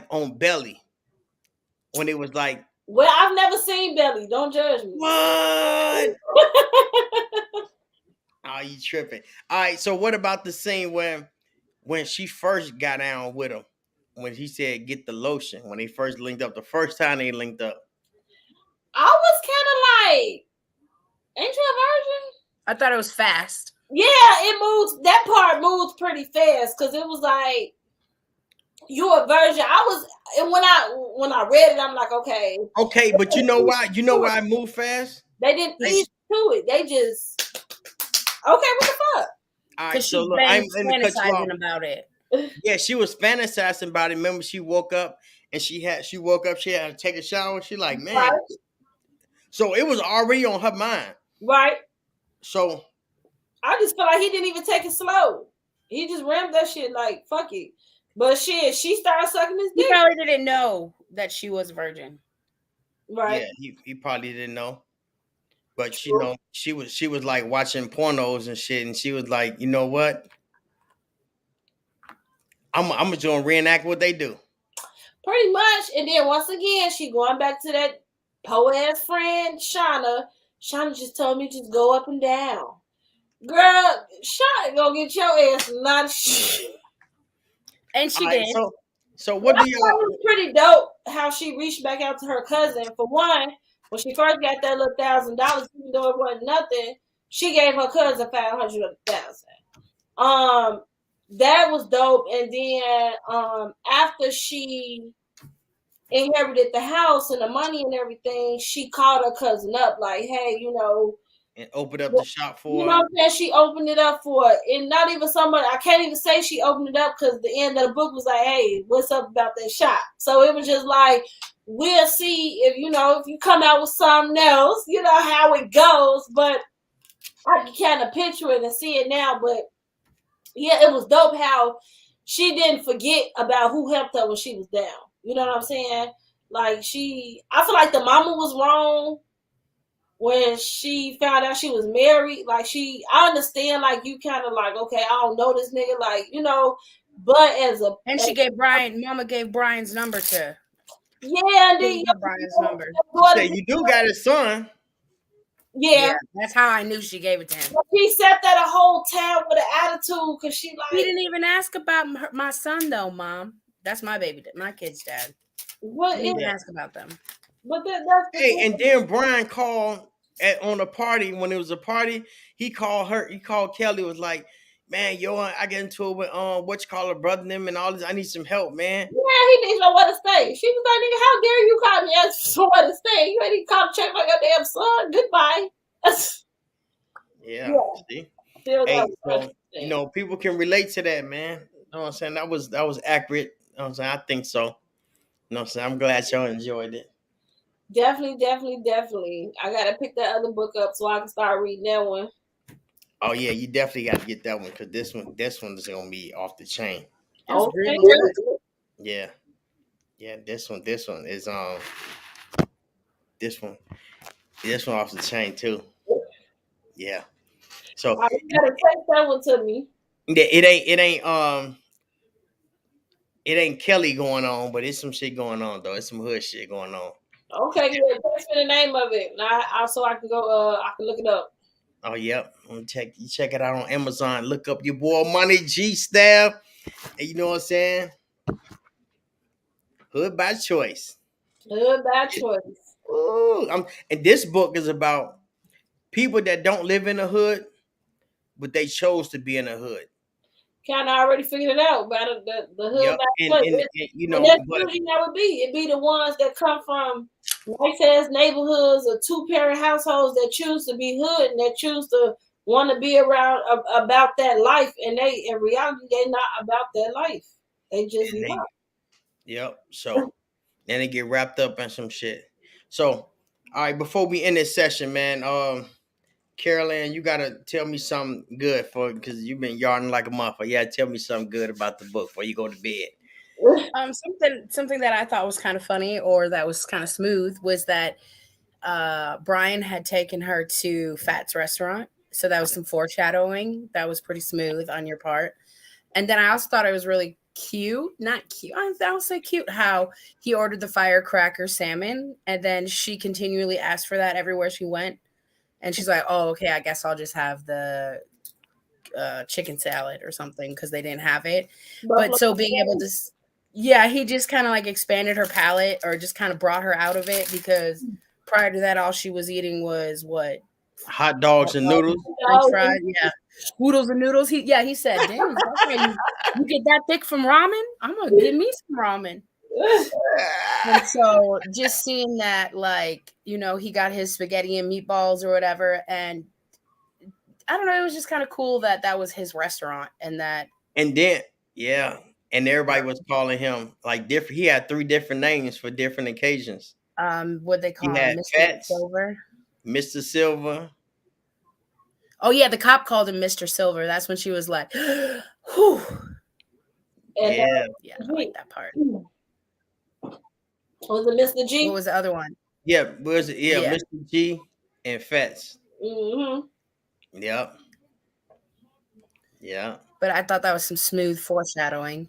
on Belly. When it was like, well, I've never seen Belly. Don't judge me. What? Oh, you tripping. All right, so what about the scene when she first got down with him? When he said, get the lotion. When they first linked up. The first time they linked up. I was kind of like, ain't you a virgin? I thought it was fast. Yeah, it moves. That part moves pretty fast. Because it was like, you a virgin. And when I read it, I'm like, okay. Okay, but you know why? You know why I moved fast? They didn't ease to it. They just, okay, what the fuck? All right, so look, I'm fantasizing about it. Yeah, she was fantasizing about it. Remember, she woke up and she had to take a shower. She like, man. Right. So it was already on her mind. Right. So I just feel like he didn't even take it slow. He just rammed that shit like, fuck it. But shit, she started sucking his dick. He probably didn't know that she was a virgin. Right. Yeah, he probably didn't know. But you know, she was like watching pornos and shit, and she was like, you know what? I'm gonna reenact what they do. Pretty much. And then once again, she going back to that po-ass friend, Shauna. Shauna just told me just go up and down. Girl, Shauna gonna get your ass a lot of shit. And she did. So what do y'all? It was pretty dope how she reached back out to her cousin. For one, when she first got that little $1,000, even though it wasn't nothing, she gave her cousin $500 of the $1,000. That was dope. And then after she inherited the house and the money and everything, she called her cousin up like, hey, you know, and opened up the shop you for know what I'm saying? She opened it up for, and not even somebody, I can't even say she opened it up because the end of the book was like, hey, what's up about that shop? So it was just like, we'll see if, you know, if you come out with something else, you know how it goes. But I can kind of picture it and see it now. But yeah, it was dope how she didn't forget about who helped her when she was down. You know what I'm saying? Like I feel like the mama was wrong when she found out she was married. Like I understand, like you kind of like, okay, I don't know this nigga, like, you know, but and she gave Mama gave Brian's number to. Yeah, and then Brian's number. Say you do got a son. Yeah, that's how I knew she gave it to him. She sat there the whole time with an attitude because she like. He didn't even ask about my son though, Mom. That's my baby, my kid's dad. What? He didn't ask about them. But that's hey, and then Brian called on a party when it was a party. He called her. He called Kelly. Was like, man, yo, I get into it with what you call her brother and them and all this. I need some help, man. Yeah, he didn't know what to say. She was like, nigga, how dare you call me ask for what to say? You ain't even call to check on your damn son. Goodbye. Yeah. See? Hey, so, you know, people can relate to that, man. You know what I'm saying? That was accurate. You know what I'm saying? I think so. You know what I'm saying? I'm glad y'all enjoyed it. Definitely. I gotta pick that other book up so I can start reading that one. Oh yeah, you definitely got to get that one because this one is gonna be off the chain. Okay. Really yeah, this one is this one off the chain too. Yeah. So you gotta take that one to me. Yeah, it ain't Kelly going on, but it's some shit going on though. It's some hood shit going on. Okay, yeah, text me the name of it. Now, so I can go. I can look it up. Oh yep, check it out on Amazon. Look up your boy Monty G Staff, and you know what I'm saying. Hood by choice. Hood by choice. Ooh, and this book is about people that don't live in the hood, but they chose to be in the hood. Kind of already figured it out about the hood. Yep. And you know, that's usually how it be. It be the ones that come from nice ass neighborhoods or 2-parent households that choose to be hood and that choose to want to be around about that life. And they, in reality, they're not about that life. They just not. Yep. So then they get wrapped up in some shit. So, all right, before we end this session, man, Carolyn, you gotta tell me something good because you've been yarding like a motherfucker. Yeah, tell me something good about the book before you go to bed. Something that I thought was kind of funny or that was kind of smooth was that Brian had taken her to Fat's restaurant. So that was some foreshadowing. That was pretty smooth on your part. And then I also thought it was really cute, not cute. I'll say cute how he ordered the firecracker salmon and then she continually asked for that everywhere she went. And she's like, oh, okay, I guess I'll just have the chicken salad or something because they didn't have it. But so being able to, he just kind of like expanded her palate or just kind of brought her out of it because prior to that, all she was eating was what? Hot dogs and noodles. French fries, noodles and noodles. He said, damn, you get that thick from ramen? I'm going to give me some ramen. And so just seeing that, like, you know, he got his spaghetti and meatballs or whatever. And I don't know, it was just kind of cool that was his restaurant and that. And then, and everybody was calling him like different. He had 3 different names for different occasions. What they call him? Mr. Silver. Mr. Silver. Oh, yeah, the cop called him Mr. Silver. That's when she was like, whew. Yeah, I like that part. Was it Mr. G? What was the other one? Yeah, was it? Yeah, Mr. G and Fats. Mm-hmm. Yep. Yeah. But I thought that was some smooth foreshadowing.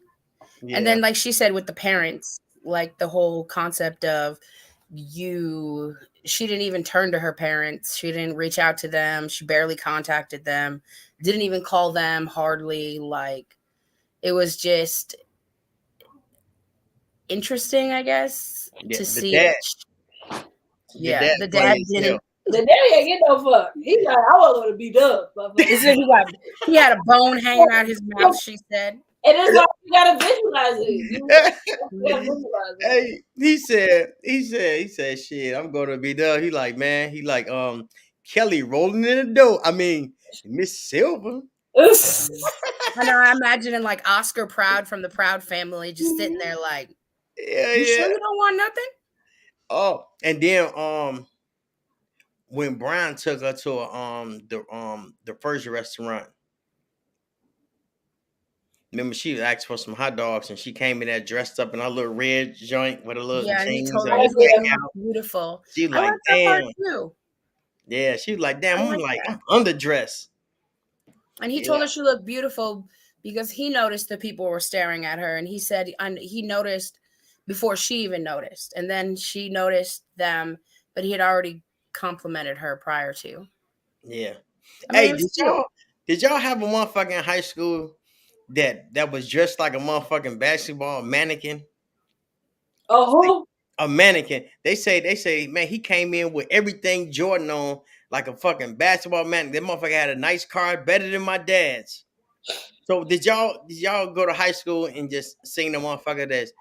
Yeah. And then, like she said, with the parents, like the whole concept of she didn't even turn to her parents. She didn't reach out to them. She barely contacted them. Didn't even call them hardly. Like, it was just interesting, I guess, to see. Dad. The dad didn't. The daddy ain't get no fuck. He's like, I want to be done. He had a bone hanging out his mouth, she said. And it's like you gotta visualize it. You gotta visualize it. Hey, he said, shit, I'm gonna be there. He like, man, he like, Kelly rolling in the dough. I mean, Miss Silver. I know. I'm imagining like Oscar Proud from the Proud Family just sitting there like, Yeah, you yeah. sure you don't want nothing? Oh, and then when Brian took her to the first restaurant, remember she asked for some hot dogs and she came in there dressed up in her little red joint with a little Yeah, and he jeans told and her a she track looked out. beautiful. She I like, like that part damn. too. Yeah, she was like, damn, I I'm like like, that. I'm underdressed. And he told her she looked beautiful because he noticed the people were staring at her, and he said he noticed before she even noticed, and then she noticed them, but he had already complimented her prior to. Yeah. I mean, Hey, it was cute. did y'all have a motherfucker in high school that was dressed like a motherfucking basketball mannequin? Oh, A mannequin. They say, man, he came in with everything Jordan on, like a fucking basketball mannequin. That motherfucker had a nice car, better than my dad's. So did y'all go to high school and just sing the motherfucker that's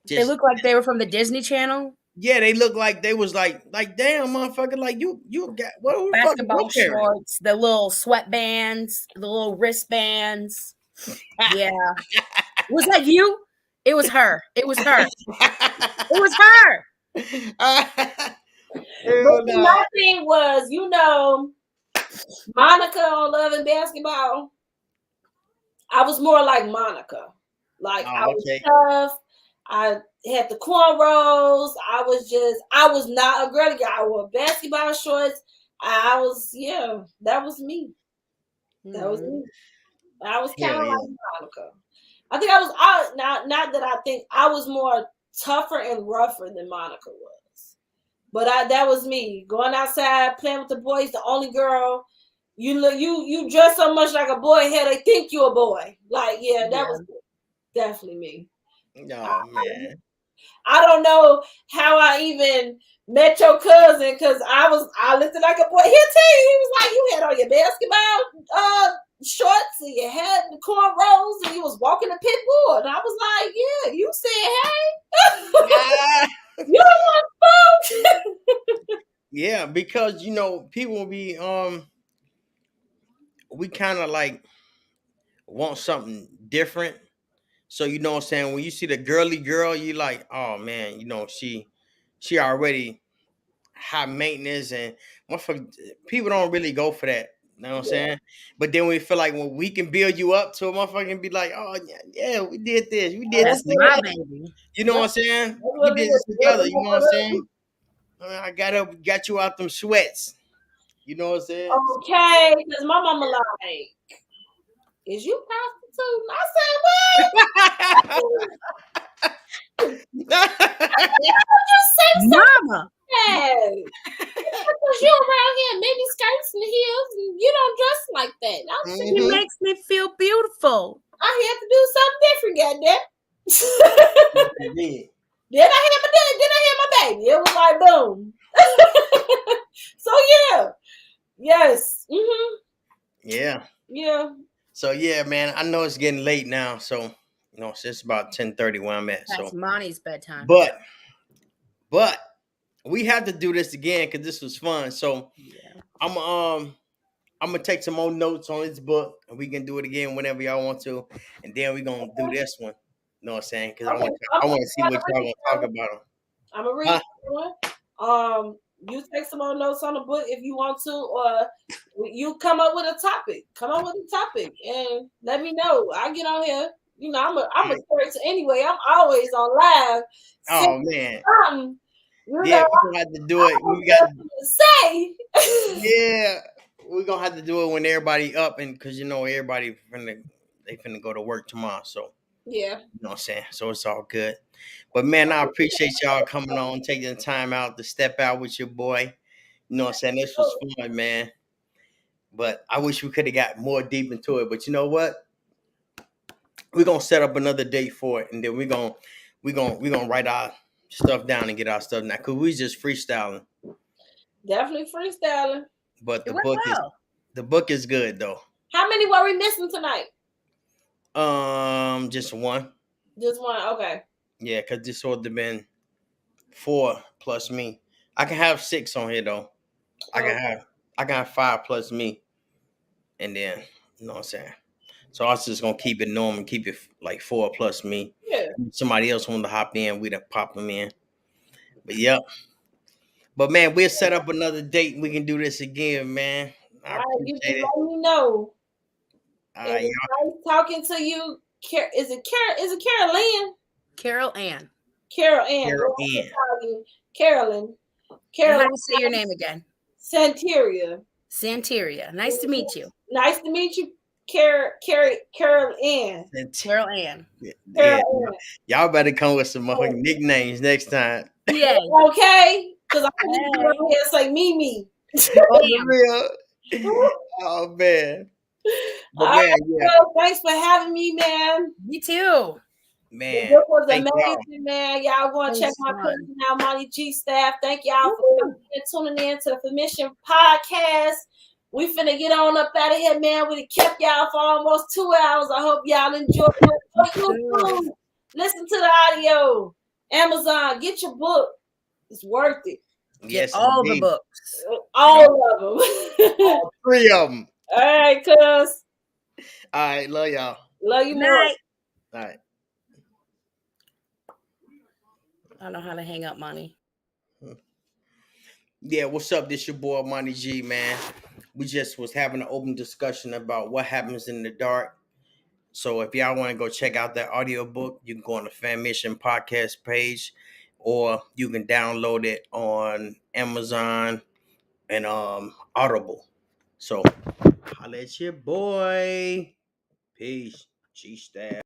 They just looked like they were from the Disney Channel. yeah, they look like they was like damn motherfucker, like you got what the fuck Basketball you wearing? shorts, the little sweatbands, the little wristbands. Yeah. Was that you? It was her. It was her. It was her. but my thing was, Monica on Love and Basketball. I was more like Monica. Like I was tough. I had the cornrows. I was not a girly girl. I wore basketball shorts. That was me. That was me. I was kind of like Monica. I think I was not that I think I was more tougher and rougher than Monica was. But that was me. Going outside, playing with the boys, the only girl. You dress so much like a boy here, they think you a boy. Like, that was definitely me. No, man. I don't know how I even met your cousin because I looked like a boy. He'll tell you, he was like, you had on your basketball shorts and you had the cornrows and you was walking the pit bull. And I was like, yeah, you said, hey. You don't want smoke. Yeah, because people will be we kind of like want something different. So you know what I'm saying? When you see the girly girl, you like, oh man, she already high maintenance and people don't really go for that. You know what I'm saying? But then we feel like when we can build you up to a motherfucker and be like, oh yeah, we did this, we did this my together. baby. You know what I'm saying? We did this together. You know what I'm saying? I got you out them sweats. You know what I'm saying? Okay, because my mama like, is you prostitute? I said, what? You say Mama. Hey, because you around here, maybe skirts and heels, and you don't dress like that. It makes me feel beautiful. I had to do something different, goddamn. Then I had my baby. It was like boom. So yeah. Yes. Mm-hmm. Yeah. Yeah. So yeah, man, I know it's getting late now. So it's about 10:30 where I'm at. That's so Monty's bedtime. But we have to do this again because this was fun. So I'm gonna take some more notes on this book and we can do it again whenever y'all want to. And then we're gonna do this one. You know what I'm saying? Because I want to see what y'all gonna talk about. I'm gonna read one. You take some more notes on the book if you want to, or you come up with a topic. Come up with a topic and let me know. I get on here. I'm a person anyway. I'm always on live. Oh man. We're gonna have to do it. We got to say. Yeah, we're gonna have to do it when everybody up, and because everybody finna go to work tomorrow. So yeah, you know what I'm saying. So it's all good. But man, I appreciate y'all coming on, taking the time out to step out with your boy. You know what I'm saying? This was fun, man. But I wish we could have got more deep into it. But you know what? We're gonna set up another date for it, and then we're gonna write our stuff down and get our stuff now. Cause we just freestyling. Definitely freestyling. But the book is good though. How many were we missing tonight? Just one. Just one. Okay. Yeah, because this would have been 4 plus me. I can have 6 on here though. I can have 5 plus me, and then you know what I'm saying. So I was just gonna keep it normal, keep it like 4 plus me. Yeah. Somebody else want to hop in, we'd have pop them in. But yep. But man, we'll set up another date. We can do this again, man. I All right, you appreciate just it. let me know. All It right, was nice talking to you. Is it Carolyn? Carol Ann. Carol Ann. Carol Ann. Carolyn. And how Carolyn do you say your name again? Santeria. Santeria. Nice to meet you. Nice to meet you, Carol Ann. Carol Ann. Yeah. Carol Ann. Y'all better come with some motherfucking nicknames next time. Yeah. Okay? Because I can just go over here and say Mimi. Oh, for real? Oh man. But All man, right, yeah. so thanks for having me, man. Me too. Man. The book was thank amazing, y'all. man. Y'all want to check my page now, Monty G Staff. Thank y'all for coming and tuning in to the Fammission Podcast. We finna get on up out of here, man. We kept y'all for almost 2 hours. I hope y'all enjoyed it. YouTube, listen to the audio. Amazon, get your book. It's worth it. Yes, all indeed. the books. All of them. All 3 of them. All right, cuz. All right, love y'all. Love you more. Night. All right. I don't know how to hang up money. Yeah, what's up? This your boy Monty G, man. We just was having an open discussion about what happens in the dark. So if y'all want to go check out that audiobook, you can go on the Fammission Podcast page, or you can download it on Amazon and Audible. So holla at your boy. Peace. G Staff.